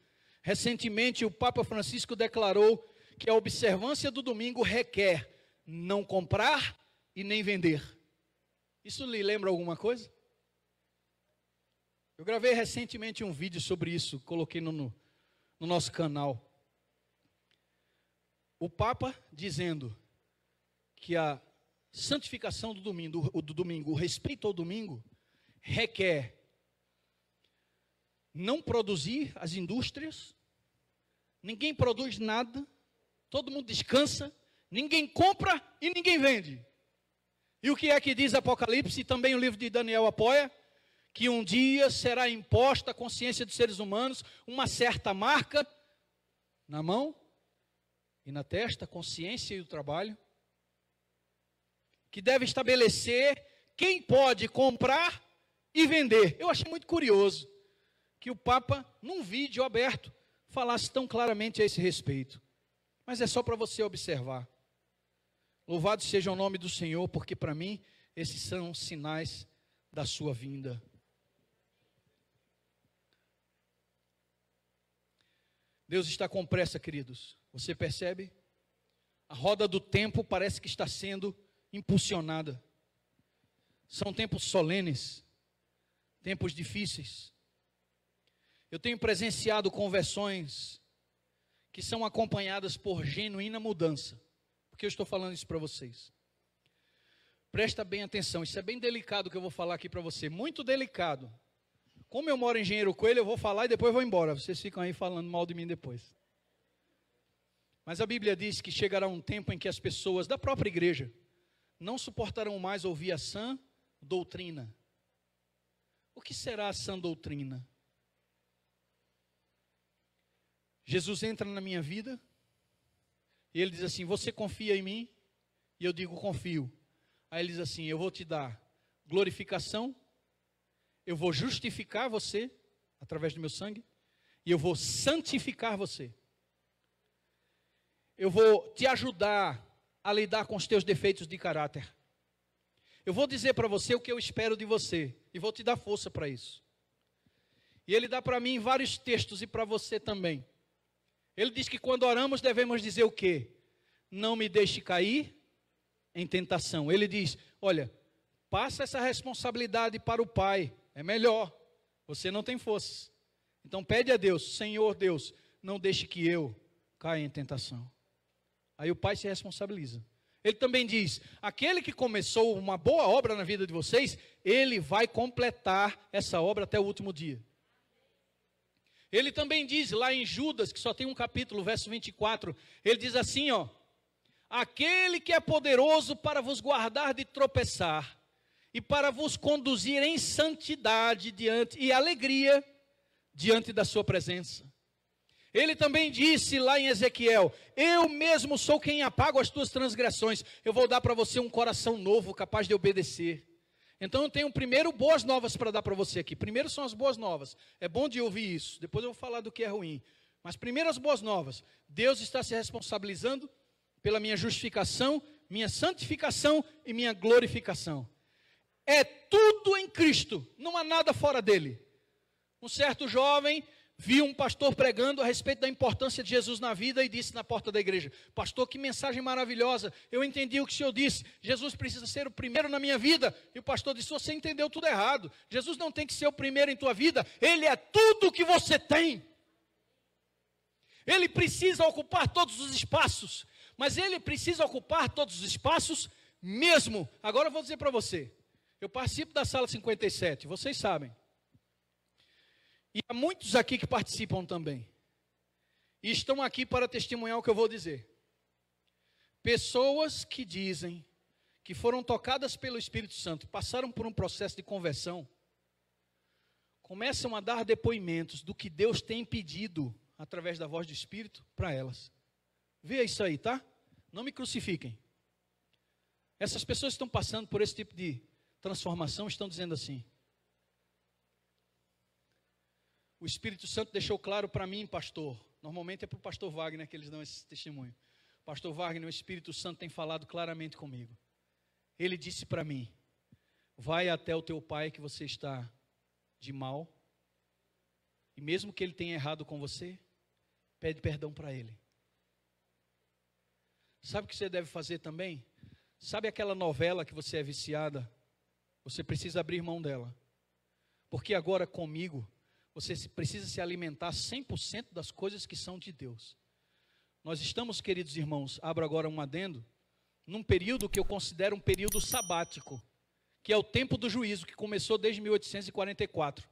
Recentemente o Papa Francisco declarou que a observância do domingo requer não comprar e nem vender. Isso lhe lembra alguma coisa? Eu gravei recentemente um vídeo sobre isso, coloquei no nosso canal. O Papa dizendo que a santificação do domingo, o respeito ao domingo, requer não produzir as indústrias, ninguém produz nada, todo mundo descansa, ninguém compra e ninguém vende. E o que é que diz Apocalipse, e também o livro de Daniel apoia? que um dia será imposta à consciência dos seres humanos uma certa marca na mão e na testa, a consciência e o trabalho, que deve estabelecer quem pode comprar e vender. Eu achei muito curioso que o Papa, num vídeo aberto, falasse tão claramente a esse respeito. Mas é só para você observar. Louvado seja o nome do Senhor, porque para mim, esses são sinais da sua vinda. Deus está com pressa, queridos. Você percebe? A roda do tempo parece que está sendo impulsionada. São tempos solenes, tempos difíceis. Eu tenho presenciado conversões que são acompanhadas por genuína mudança. Por que eu estou falando isso para vocês? Presta bem atenção, isso é bem delicado o que eu vou falar aqui para você, muito delicado. Como eu moro em Engenheiro Coelho, eu vou falar e depois vou embora. Vocês ficam aí falando mal de mim depois. Mas a Bíblia diz que chegará um tempo em que as pessoas da própria igreja não suportarão mais ouvir a sã doutrina. O que será a sã doutrina? Jesus entra na minha vida e ele diz assim: você confia em mim? E eu digo: confio. Aí ele diz assim: eu vou te dar glorificação, eu vou justificar você através do meu sangue e eu vou santificar você. Eu vou te ajudar a lidar com os teus defeitos de caráter. Eu vou dizer para você o que eu espero de você e vou te dar força para isso. E ele dá para mim vários textos e para você também. Ele diz que quando oramos devemos dizer o quê? Não me deixe cair em tentação. Ele diz: olha, passa essa responsabilidade para o Pai, é melhor, você não tem forças. Então pede a Deus: Senhor Deus, não deixe que eu caia em tentação. Aí o Pai se responsabiliza. Ele também diz: aquele que começou uma boa obra na vida de vocês, ele vai completar essa obra até o último dia. Ele também diz lá em Judas, que só tem um capítulo, verso 24, ele diz assim, ó: aquele que é poderoso para vos guardar de tropeçar e para vos conduzir em santidade e alegria diante da sua presença. Ele também disse lá em Ezequiel: eu mesmo sou quem apago as tuas transgressões, eu vou dar para você um coração novo, capaz de obedecer. Então eu tenho primeiro boas novas para dar para você aqui. Primeiro são as boas novas, é bom de ouvir isso, depois eu vou falar do que é ruim. Mas primeiro as boas novas: Deus está se responsabilizando pela minha justificação, minha santificação e minha glorificação. É tudo em Cristo, não há nada fora dele. Um certo jovem viu um pastor pregando a respeito da importância de Jesus na vida e disse na porta da igreja: pastor, que mensagem maravilhosa, eu entendi o que o senhor disse, Jesus precisa ser o primeiro na minha vida. E o pastor disse: você entendeu tudo errado, Jesus não tem que ser o primeiro em tua vida, Ele é tudo o que você tem. Ele precisa ocupar todos os espaços, mas Ele precisa ocupar todos os espaços mesmo. Agora eu vou dizer para você, eu participo da sala 57, vocês sabem. E há muitos aqui que participam também. E estão aqui para testemunhar o que eu vou dizer. Pessoas que dizem que foram tocadas pelo Espírito Santo, passaram por um processo de conversão, começam a dar depoimentos do que Deus tem pedido através da voz do Espírito para elas. Veja isso aí, tá? Não me crucifiquem. Essas pessoas que estão passando por esse tipo de transformação estão dizendo assim: o Espírito Santo deixou claro para mim, pastor. Normalmente é para o pastor Wagner que eles dão esse testemunho. Pastor Wagner, o Espírito Santo tem falado claramente comigo. Ele disse para mim: vai até o teu pai que você está de mal. E mesmo que ele tenha errado com você, pede perdão para ele. Sabe o que você deve fazer também? Sabe aquela novela que você é viciada? Você precisa abrir mão dela. Porque agora comigo, você precisa se alimentar 100% das coisas que são de Deus. Nós estamos, queridos irmãos, abro agora um adendo, num período que eu considero um período sabático, que é o tempo do juízo, que começou desde 1844.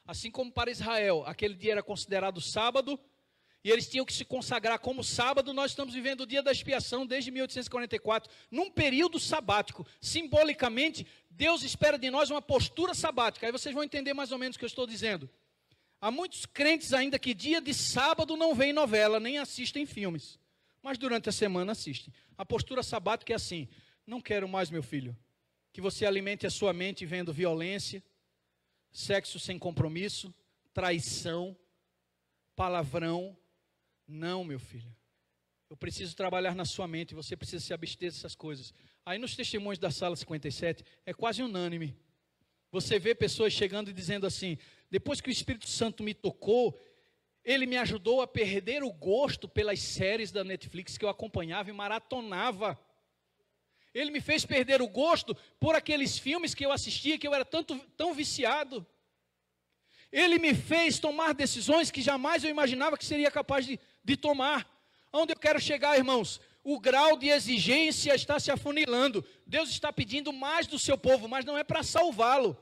Assim como para Israel, aquele dia era considerado sábado, e eles tinham que se consagrar como sábado, nós estamos vivendo o dia da expiação desde 1844, num período sabático. Simbolicamente, Deus espera de nós uma postura sabática. Aí vocês vão entender mais ou menos o que eu estou dizendo. Há muitos crentes ainda que dia de sábado não veem novela, nem assistem filmes. Mas durante a semana assistem. A postura sabática é assim: não quero mais, meu filho, que você alimente a sua mente vendo violência, sexo sem compromisso, traição, palavrão. Não, meu filho. Eu preciso trabalhar na sua mente, você precisa se abster dessas coisas. Aí nos testemunhos da sala 57, é quase unânime. Você vê pessoas chegando e dizendo assim: depois que o Espírito Santo me tocou, ele me ajudou a perder o gosto pelas séries da Netflix que eu acompanhava e maratonava. Ele me fez perder o gosto por aqueles filmes que eu assistia, que eu era tão viciado. Ele me fez tomar decisões que jamais eu imaginava que seria capaz de tomar. Onde eu quero chegar, irmãos? O grau de exigência está se afunilando. Deus está pedindo mais do seu povo, mas não é para salvá-lo.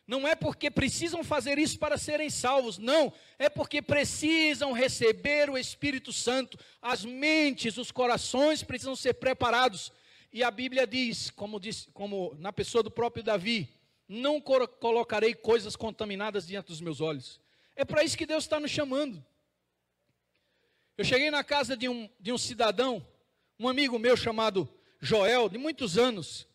Não é porque precisam fazer isso para serem salvos, não. É porque precisam receber o Espírito Santo. As mentes, os corações precisam ser preparados. E a Bíblia diz, como na pessoa do próprio Davi: não colocarei coisas contaminadas diante dos meus olhos. É para isso que Deus está nos chamando. Eu cheguei na casa de um cidadão, um amigo meu chamado Joel, de muitos anos.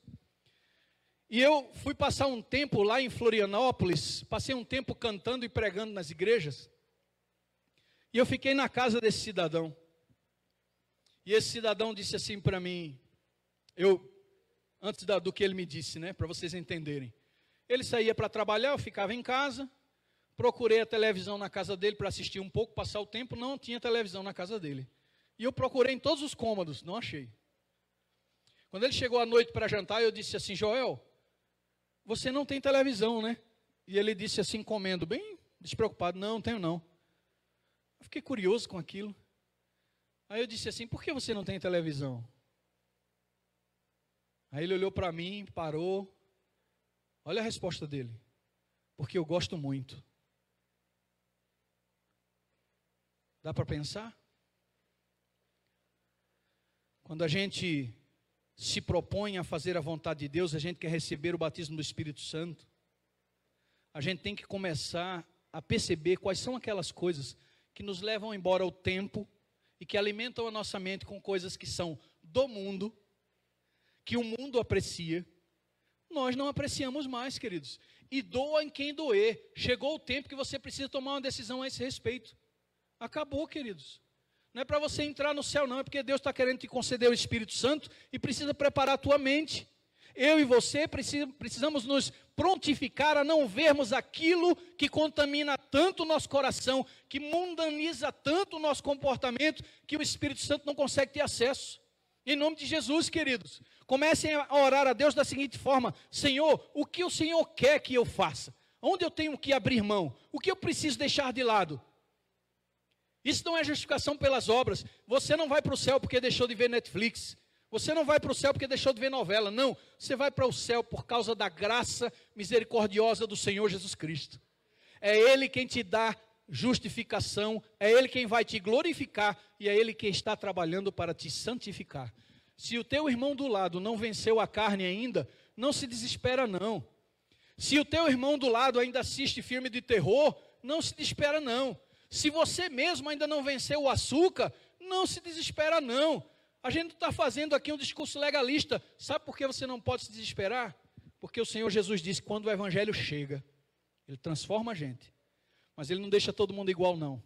E eu fui passar um tempo lá em Florianópolis, passei um tempo cantando e pregando nas igrejas. E eu fiquei na casa desse cidadão. E esse cidadão disse assim para mim, antes do que ele me disse, né, para vocês entenderem. Ele saía para trabalhar, eu ficava em casa, procurei a televisão na casa dele para assistir um pouco, passar o tempo, não tinha televisão na casa dele. E eu procurei em todos os cômodos, não achei. Quando ele chegou à noite para jantar, eu disse assim: Joel, você não tem televisão, né? E ele disse assim, comendo, bem despreocupado: não tenho não. Eu fiquei curioso com aquilo. Aí eu disse assim: por que você não tem televisão? Aí ele olhou para mim, parou. Olha a resposta dele: porque eu gosto muito. Dá para pensar? Quando a gente se propõe a fazer a vontade de Deus, a gente quer receber o batismo do Espírito Santo, a gente tem que começar a perceber quais são aquelas coisas que nos levam embora o tempo e que alimentam a nossa mente com coisas que são do mundo, que o mundo aprecia. Nós não apreciamos mais, queridos. E doa em quem doer. Chegou o tempo que você precisa tomar uma decisão a esse respeito. Acabou, queridos. Não é para você entrar no céu, não. É porque Deus está querendo te conceder o Espírito Santo e precisa preparar a tua mente. Eu e você precisamos nos prontificar a não vermos aquilo que contamina tanto o nosso coração, que mundaniza tanto o nosso comportamento, que o Espírito Santo não consegue ter acesso. Em nome de Jesus, queridos, comecem a orar a Deus da seguinte forma: Senhor, o que o Senhor quer que eu faça? Onde eu tenho que abrir mão? O que eu preciso deixar de lado? Isso não é justificação pelas obras. Você não vai para o céu porque deixou de ver Netflix. Você não vai para o céu porque deixou de ver novela. Não, você vai para o céu por causa da graça misericordiosa do Senhor Jesus Cristo. É Ele quem te dá justificação, é Ele quem vai te glorificar e é Ele quem está trabalhando para te santificar. Se o teu irmão do lado não venceu a carne ainda, não se desespera não. Se o teu irmão do lado ainda assiste filme de terror, não se desespera não. Se você mesmo ainda não venceu o açúcar, não se desespera não. A gente está fazendo aqui um discurso legalista. Sabe por que você não pode se desesperar? Porque o Senhor Jesus disse que quando o Evangelho chega, Ele transforma a gente. Mas Ele não deixa todo mundo igual não.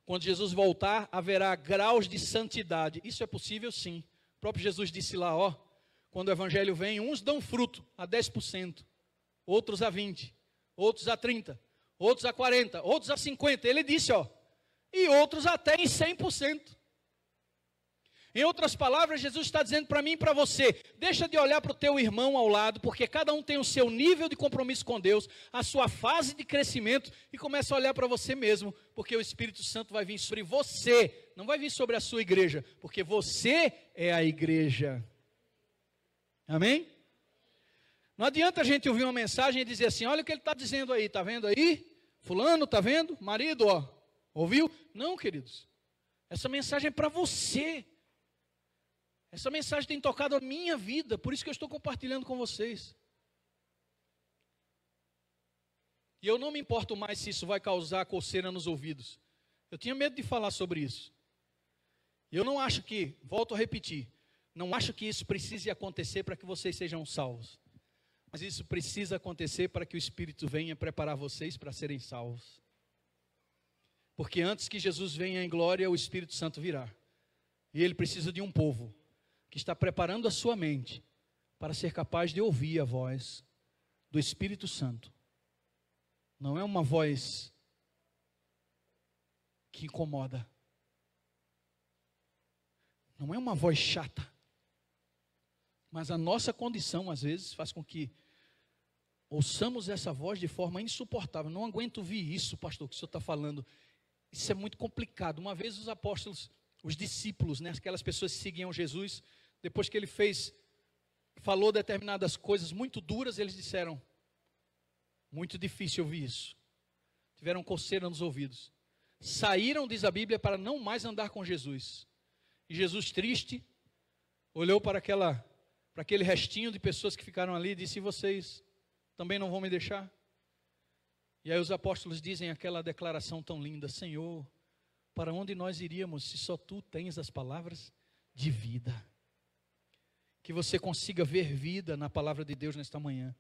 Quando Jesus voltar, haverá graus de santidade. Isso é possível sim. O próprio Jesus disse lá, quando o Evangelho vem, uns dão fruto a 10%, outros a 20%, outros a 30%, outros a 40%, outros a 50%. Ele disse, e outros até em 100%. Em outras palavras, Jesus está dizendo para mim e para você: deixa de olhar para o teu irmão ao lado, porque cada um tem o seu nível de compromisso com Deus, a sua fase de crescimento, e começa a olhar para você mesmo, porque o Espírito Santo vai vir sobre você, não vai vir sobre a sua igreja, porque você é a igreja. Amém? Não adianta a gente ouvir uma mensagem e dizer assim: olha o que ele está dizendo aí, está vendo aí? Fulano, está vendo? Marido, ouviu? Não, queridos, essa mensagem é para você. Essa mensagem tem tocado a minha vida, por isso que eu estou compartilhando com vocês. E eu não me importo mais se isso vai causar coceira nos ouvidos. Eu tinha medo de falar sobre isso. E eu não acho que, volto a repetir, não acho que isso precise acontecer para que vocês sejam salvos. Mas isso precisa acontecer para que o Espírito venha preparar vocês para serem salvos. Porque antes que Jesus venha em glória, o Espírito Santo virá. E ele precisa de um povo que está preparando a sua mente para ser capaz de ouvir a voz do Espírito Santo. Não é uma voz que incomoda. Não é uma voz chata. Mas a nossa condição, às vezes, faz com que ouçamos essa voz de forma insuportável. Não aguento ouvir isso, pastor, que o senhor está falando. Isso é muito complicado. Uma vez os apóstolos, os discípulos, né, aquelas pessoas que seguiam Jesus, depois que ele falou determinadas coisas muito duras, eles disseram, muito difícil ouvir isso. Tiveram coceira nos ouvidos. Saíram, diz a Bíblia, para não mais andar com Jesus. E Jesus, triste, olhou para aquele restinho de pessoas que ficaram ali e disse, e vocês também não vão me deixar? E aí os apóstolos dizem aquela declaração tão linda, Senhor, para onde nós iríamos se só Tu tens as palavras de vida? Que você consiga ver vida na palavra de Deus nesta manhã.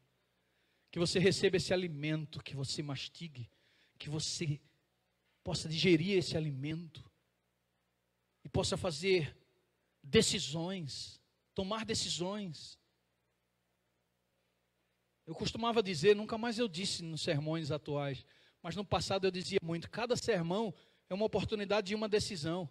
Que você receba esse alimento, que você mastigue, que você possa digerir esse alimento e possa fazer decisões, tomar decisões. Eu costumava dizer, nunca mais eu disse nos sermões atuais, mas no passado eu dizia muito, cada sermão é uma oportunidade de uma decisão.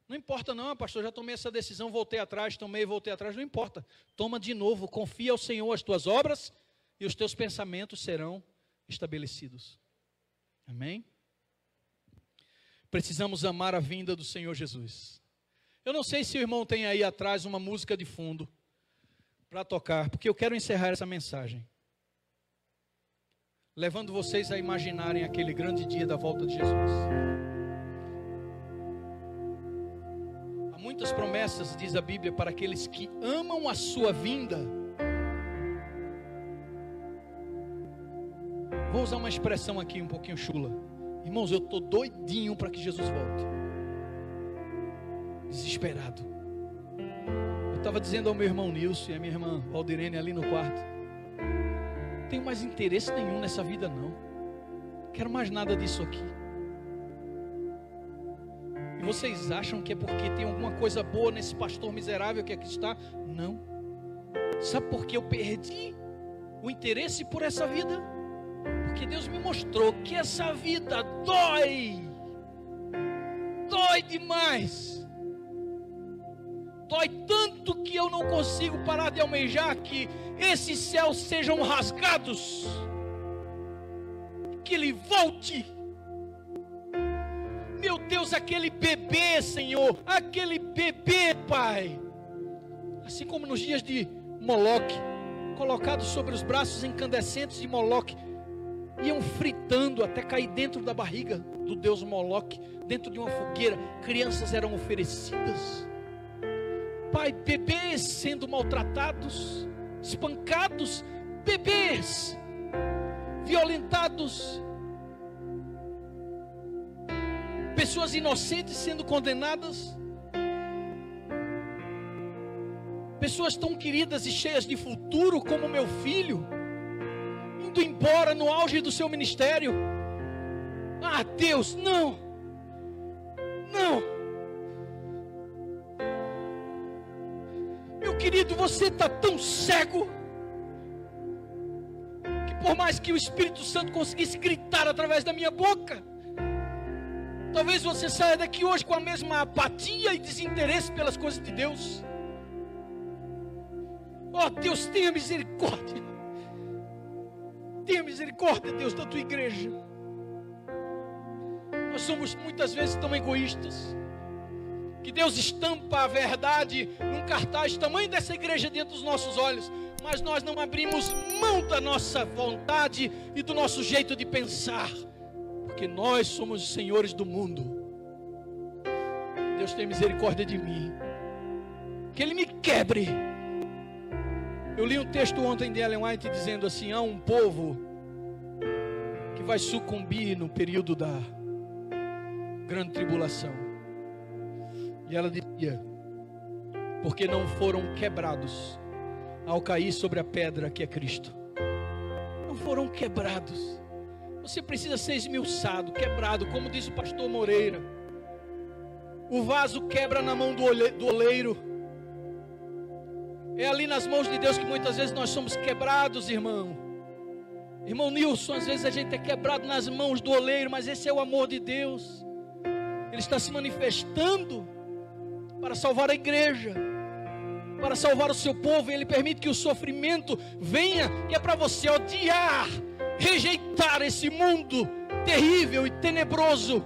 Não importa não, pastor, já tomei essa decisão, voltei atrás, voltei atrás, não importa. Toma de novo, confia ao Senhor as tuas obras e os teus pensamentos serão estabelecidos. Amém? Precisamos amar a vinda do Senhor Jesus. Eu não sei se o irmão tem aí atrás uma música de fundo para tocar, porque eu quero encerrar essa mensagem, levando vocês a imaginarem aquele grande dia da volta de Jesus. Há muitas promessas, diz a Bíblia, para aqueles que amam a sua vinda. Vou usar uma expressão aqui um pouquinho chula. Irmãos, eu estou doidinho para que Jesus volte. Desesperado. Eu estava dizendo ao meu irmão Nilson e a minha irmã Valdirene ali no quarto. Não tenho mais interesse nenhum nessa vida não. Não quero mais nada disso aqui. E vocês acham que é porque tem alguma coisa boa nesse pastor miserável que aqui está? Não. Sabe por que eu perdi o interesse por essa vida? Porque Deus me mostrou que essa vida dói demais, dói tanto que eu não consigo parar de almejar que esses céus sejam rasgados, que Ele volte. Meu Deus, aquele bebê, Senhor, aquele bebê, Pai, assim como nos dias de Moloque, colocado sobre os braços incandescentes de Moloque, iam fritando até cair dentro da barriga do deus Moloque, dentro de uma fogueira. Crianças eram oferecidas. Pai, bebês sendo maltratados, espancados, bebês violentados, pessoas inocentes sendo condenadas, pessoas tão queridas e cheias de futuro como meu filho, indo embora no auge do seu ministério. Ah, Deus, não, meu querido, você está tão cego, que por mais que o Espírito Santo conseguisse gritar através da minha boca, talvez você saia daqui hoje com a mesma apatia e desinteresse pelas coisas de Deus. Oh, Deus, tenha misericórdia. Tenha misericórdia, Deus, da tua igreja. Nós somos muitas vezes tão egoístas, que Deus estampa a verdade num cartaz tamanho dessa igreja dentro dos nossos olhos, mas nós não abrimos mão da nossa vontade e do nosso jeito de pensar, porque nós somos os senhores do mundo. Deus, tenha misericórdia de mim. que Ele me quebre. Eu li um texto ontem de Ellen White dizendo assim: há um povo que vai sucumbir no período da grande tribulação. E ela dizia: porque não foram quebrados ao cair sobre a pedra que é Cristo. Não foram quebrados. Você precisa ser esmiuçado, quebrado, como diz o pastor Moreira. O vaso quebra na mão do oleiro. É ali nas mãos de Deus que muitas vezes nós somos quebrados, irmão. Irmão Nilson, às vezes a gente é quebrado nas mãos do oleiro, mas esse é o amor de Deus. Ele está se manifestando para salvar a igreja, para salvar o seu povo. E Ele permite que o sofrimento venha, que é para você odiar, rejeitar esse mundo terrível e tenebroso,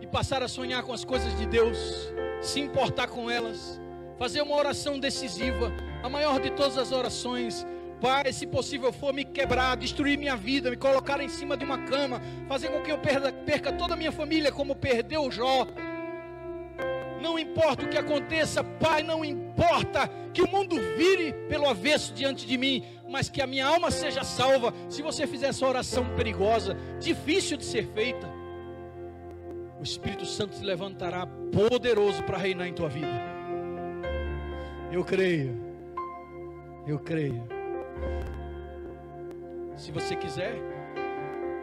e passar a sonhar com as coisas de Deus, se importar com elas, fazer uma oração decisiva, a maior de todas as orações. Pai, se possível for me quebrar, destruir minha vida, me colocar em cima de uma cama, fazer com que eu perca toda a minha família, como perdeu Jó. Não importa o que aconteça, Pai, não importa que o mundo vire pelo avesso diante de mim, mas que a minha alma seja salva. Se você fizer essa oração perigosa, difícil de ser feita, o Espírito Santo se levantará poderoso para reinar em tua vida. Eu creio. Se você quiser,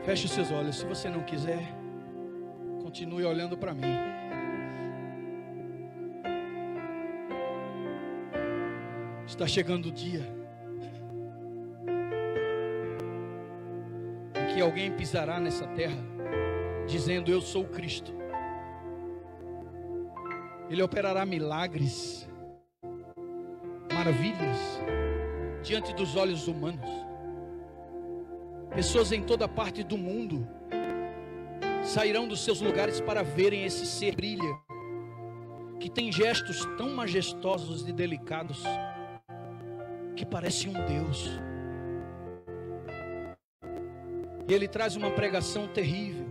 feche os seus olhos. Se você não quiser, continue olhando para mim. Está chegando o dia em que alguém pisará nessa terra dizendo: eu sou o Cristo. Ele operará milagres, maravilhas diante dos olhos humanos. Pessoas em toda parte do mundo sairão dos seus lugares para verem esse ser brilha, que tem gestos tão majestosos e delicados, que parece um Deus. E ele traz uma pregação terrível,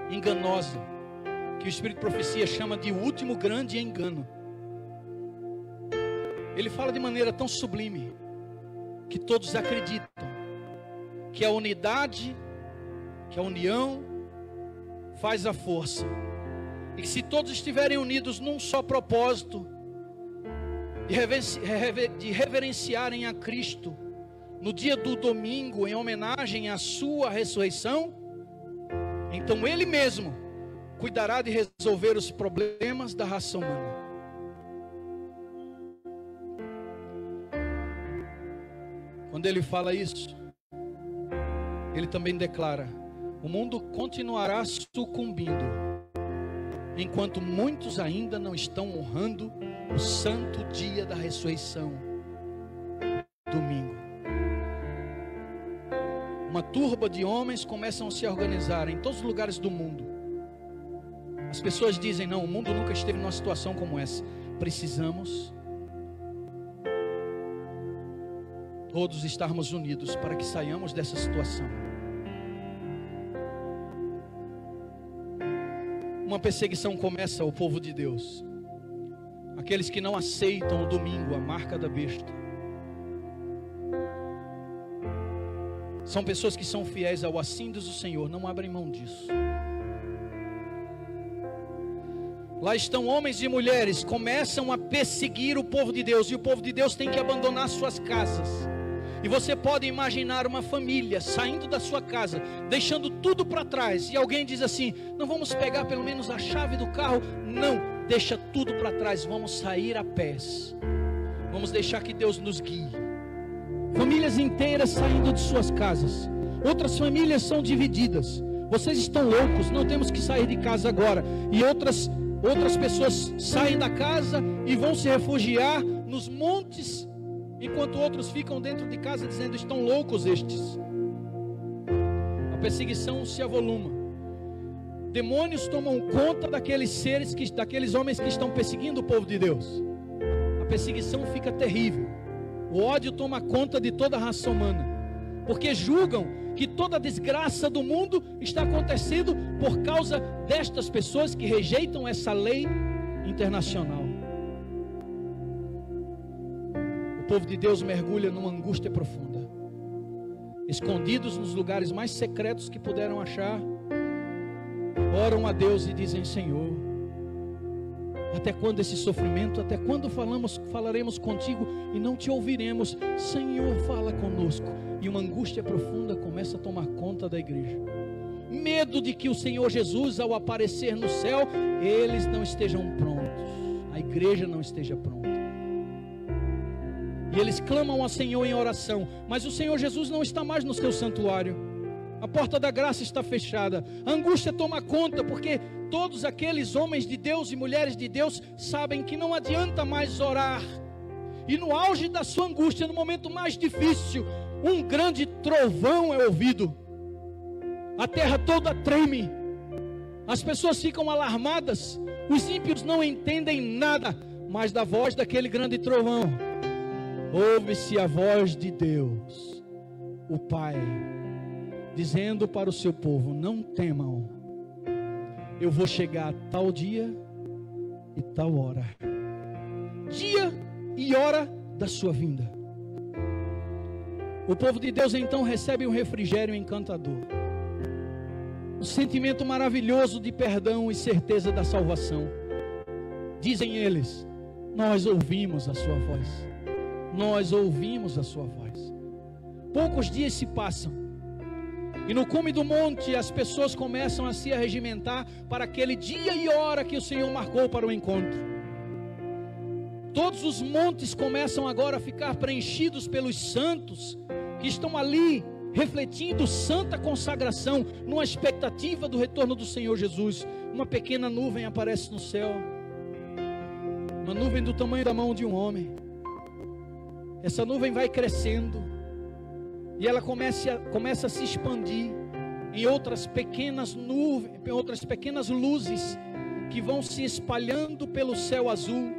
enganosa, que o Espírito de Profecia chama de o último grande engano. Ele fala de maneira tão sublime, que todos acreditam que a unidade, que a união faz a força, e que se todos estiverem unidos num só propósito, de reverenciarem a Cristo no dia do domingo, em homenagem à sua ressurreição, então Ele mesmo cuidará de resolver os problemas da raça humana. Quando Ele fala isso, Ele também declara: o mundo continuará sucumbindo, enquanto muitos ainda não estão honrando o santo dia da ressurreição, domingo. Uma turba de homens começam a se organizar em todos os lugares do mundo. As pessoas dizem: não, o mundo nunca esteve numa situação como essa. Precisamos todos estarmos unidos para que saiamos dessa situação. Uma perseguição começa ao povo de Deus, aqueles que não aceitam o domingo, a marca da besta. São pessoas que são fiéis ao assim diz o Senhor, não abrem mão disso. Lá estão homens e mulheres, começam a perseguir o povo de Deus, e o povo de Deus tem que abandonar suas casas. E você pode imaginar uma família saindo da sua casa, deixando tudo para trás, e alguém diz assim: não vamos pegar pelo menos a chave do carro? Não, deixa tudo para trás, vamos sair a pés, vamos deixar que Deus nos guie. Famílias inteiras saindo de suas casas, outras famílias são divididas. Vocês estão loucos, não temos que sair de casa agora. E outras pessoas saem da casa e vão se refugiar nos montes, enquanto outros ficam dentro de casa dizendo: estão loucos estes. A perseguição se avoluma. Demônios tomam conta daqueles seres, daqueles homens que estão perseguindo o povo de Deus. A perseguição fica terrível. O ódio toma conta de toda a raça humana, porque julgam que toda a desgraça do mundo está acontecendo por causa destas pessoas que rejeitam essa lei internacional. O povo de Deus mergulha numa angústia profunda. Escondidos nos lugares mais secretos que puderam achar, oram a Deus e dizem: Senhor, até quando esse sofrimento? Até quando falaremos contigo e não te ouviremos? Senhor, fala conosco. E uma angústia profunda começa a tomar conta da igreja. Medo de que o Senhor Jesus, ao aparecer no céu, eles não estejam prontos, a igreja não esteja pronta. E eles clamam ao Senhor em oração, mas o Senhor Jesus não está mais no seu santuário. A porta da graça está fechada. A angústia toma conta, porque todos aqueles homens de Deus e mulheres de Deus sabem que não adianta mais orar. E no auge da sua angústia, no momento mais difícil, um grande trovão é ouvido. A terra toda treme. As pessoas ficam alarmadas. Os ímpios não entendem nada, mas da voz daquele grande trovão ouve-se a voz de Deus, o Pai, dizendo para o seu povo: não temam, eu vou chegar a tal dia e tal hora, dia e hora da sua vinda. O povo de Deus então recebe um refrigério encantador, um sentimento maravilhoso de perdão e certeza da salvação. Dizem eles: nós ouvimos a sua voz, nós ouvimos a sua voz. Poucos dias se passam, e no cume do monte as pessoas começam a se arregimentar para aquele dia e hora que o Senhor marcou para o encontro. Todos os montes começam agora a ficar preenchidos pelos santos que estão ali refletindo santa consagração, numa expectativa do retorno do Senhor Jesus. Uma pequena nuvem aparece no céu, uma nuvem do tamanho da mão de um homem. Essa nuvem vai crescendo e ela começa a se expandir em outras pequenas nuvens, em outras pequenas luzes que vão se espalhando pelo céu azul,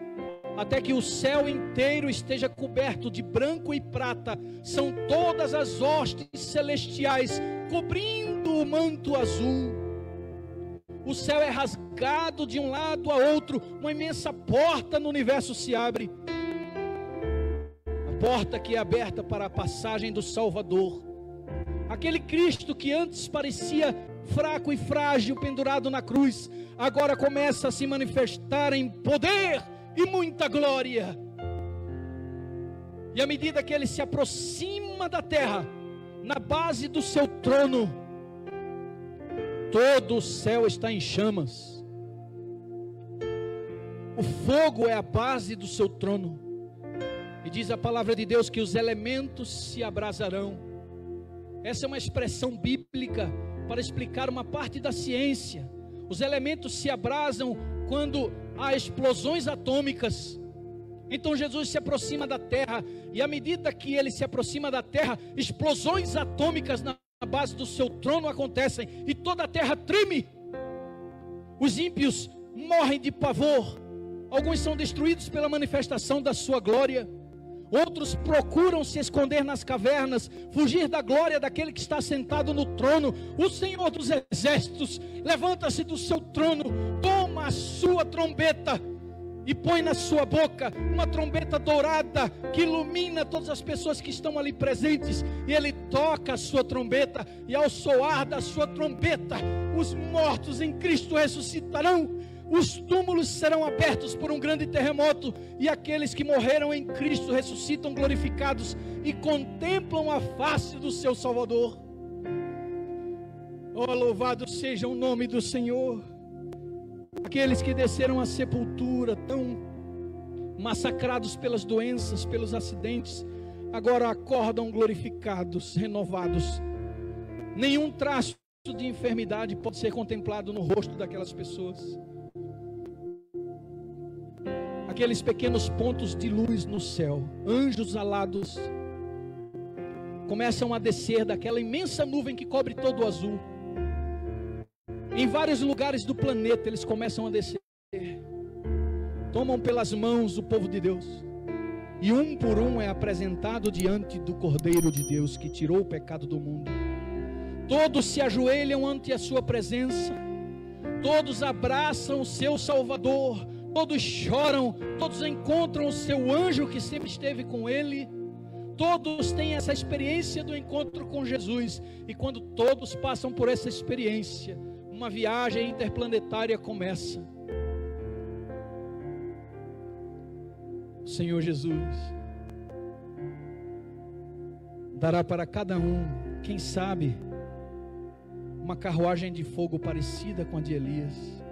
até que o céu inteiro esteja coberto de branco e prata. São todas as hostes celestiais cobrindo o manto azul. O céu é rasgado de um lado a outro, uma imensa porta no universo se abre. A porta que é aberta para a passagem do Salvador. Aquele Cristo que antes parecia fraco e frágil, pendurado na cruz, agora começa a se manifestar em poder e muita glória. E à medida que ele se aproxima da terra, na base do seu trono, todo o céu está em chamas. O fogo é a base do seu trono. E diz a palavra de Deus que os elementos se abrasarão. Essa é uma expressão bíblica para explicar uma parte da ciência. Os elementos se abrasam quando há explosões atômicas. Então Jesus se aproxima da terra, e à medida que ele se aproxima da terra, explosões atômicas na base do seu trono acontecem, e toda a terra treme. Os ímpios morrem de pavor. Alguns são destruídos pela manifestação da sua glória. Outros procuram se esconder nas cavernas, fugir da glória daquele que está sentado no trono. O Senhor dos exércitos levanta-se do seu trono, toma a sua trombeta e põe na sua boca uma trombeta dourada que ilumina todas as pessoas que estão ali presentes. E ele toca a sua trombeta, e ao soar da sua trombeta, os mortos em Cristo ressuscitarão. Os túmulos serão abertos por um grande terremoto, e aqueles que morreram em Cristo ressuscitam glorificados e contemplam a face do seu Salvador. Oh, louvado seja o nome do Senhor. Aqueles que desceram à sepultura, tão massacrados pelas doenças, pelos acidentes, agora acordam glorificados, renovados. Nenhum traço de enfermidade pode ser contemplado no rosto daquelas pessoas. Aqueles pequenos pontos de luz no céu, anjos alados, começam a descer daquela imensa nuvem que cobre todo o azul. Em vários lugares do planeta eles começam a descer, tomam pelas mãos o povo de Deus, e um por um é apresentado diante do Cordeiro de Deus que tirou o pecado do mundo. Todos se ajoelham ante a sua presença, todos abraçam o seu Salvador, todos choram, todos encontram o seu anjo que sempre esteve com ele. Todos têm essa experiência do encontro com Jesus. E quando todos passam por essa experiência, uma viagem interplanetária começa. O Senhor Jesus dará para cada um, quem sabe, uma carruagem de fogo parecida com a de Elias.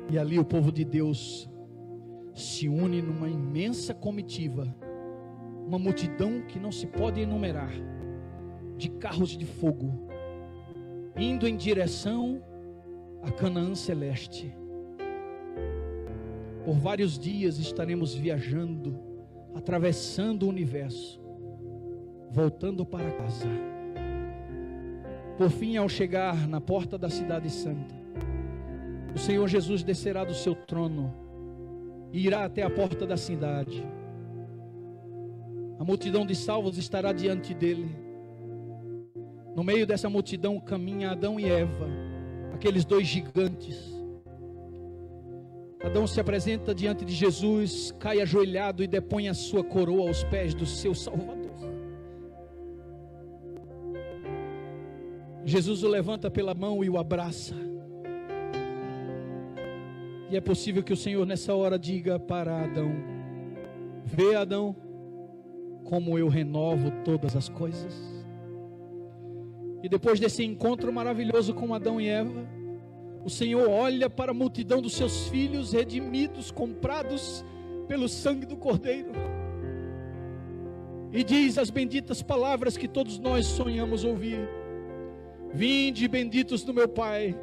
E ali o povo de Deus se une numa imensa comitiva, uma multidão que não se pode enumerar, de carros de fogo, indo em direção a Canaã celeste. Por vários dias estaremos viajando, atravessando o universo, voltando para casa. Por fim, ao chegar na porta da cidade santa, o Senhor Jesus descerá do seu trono e irá até a porta da cidade. A multidão de salvos estará diante dele. No meio dessa multidão caminha Adão e Eva, aqueles dois gigantes. Adão se apresenta diante de Jesus, cai ajoelhado e depõe a sua coroa aos pés do seu Salvador. Jesus o levanta pela mão e o abraça. E é possível que o Senhor nessa hora diga para Adão: vê, Adão, como eu renovo todas as coisas. E depois desse encontro maravilhoso com Adão e Eva, o Senhor olha para a multidão dos seus filhos redimidos, comprados pelo sangue do Cordeiro, e diz as benditas palavras que todos nós sonhamos ouvir: vinde, benditos do meu Pai,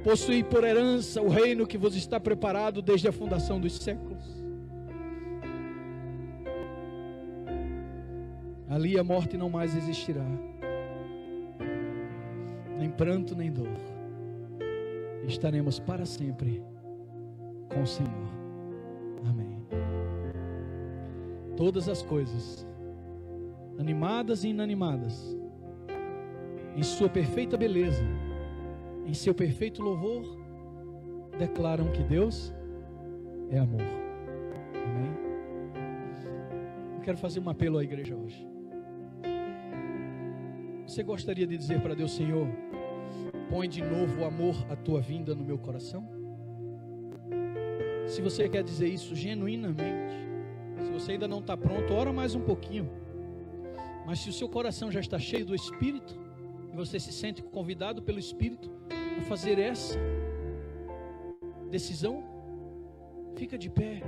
possuí por herança o reino que vos está preparado desde a fundação dos séculos. Ali a morte não mais existirá, nem pranto nem dor. Estaremos para sempre com o Senhor. Amém. Todas as coisas, animadas e inanimadas, em sua perfeita beleza, em seu perfeito louvor, declaram que Deus é amor. Amém? Eu quero fazer um apelo à igreja hoje. Você gostaria de dizer para Deus: Senhor, põe de novo o amor à tua vinda no meu coração? Se você quer dizer isso genuinamente, se você ainda não está pronto, ora mais um pouquinho. Mas se o seu coração já está cheio do Espírito, e você se sente convidado pelo Espírito a fazer essa decisão, fica de pé.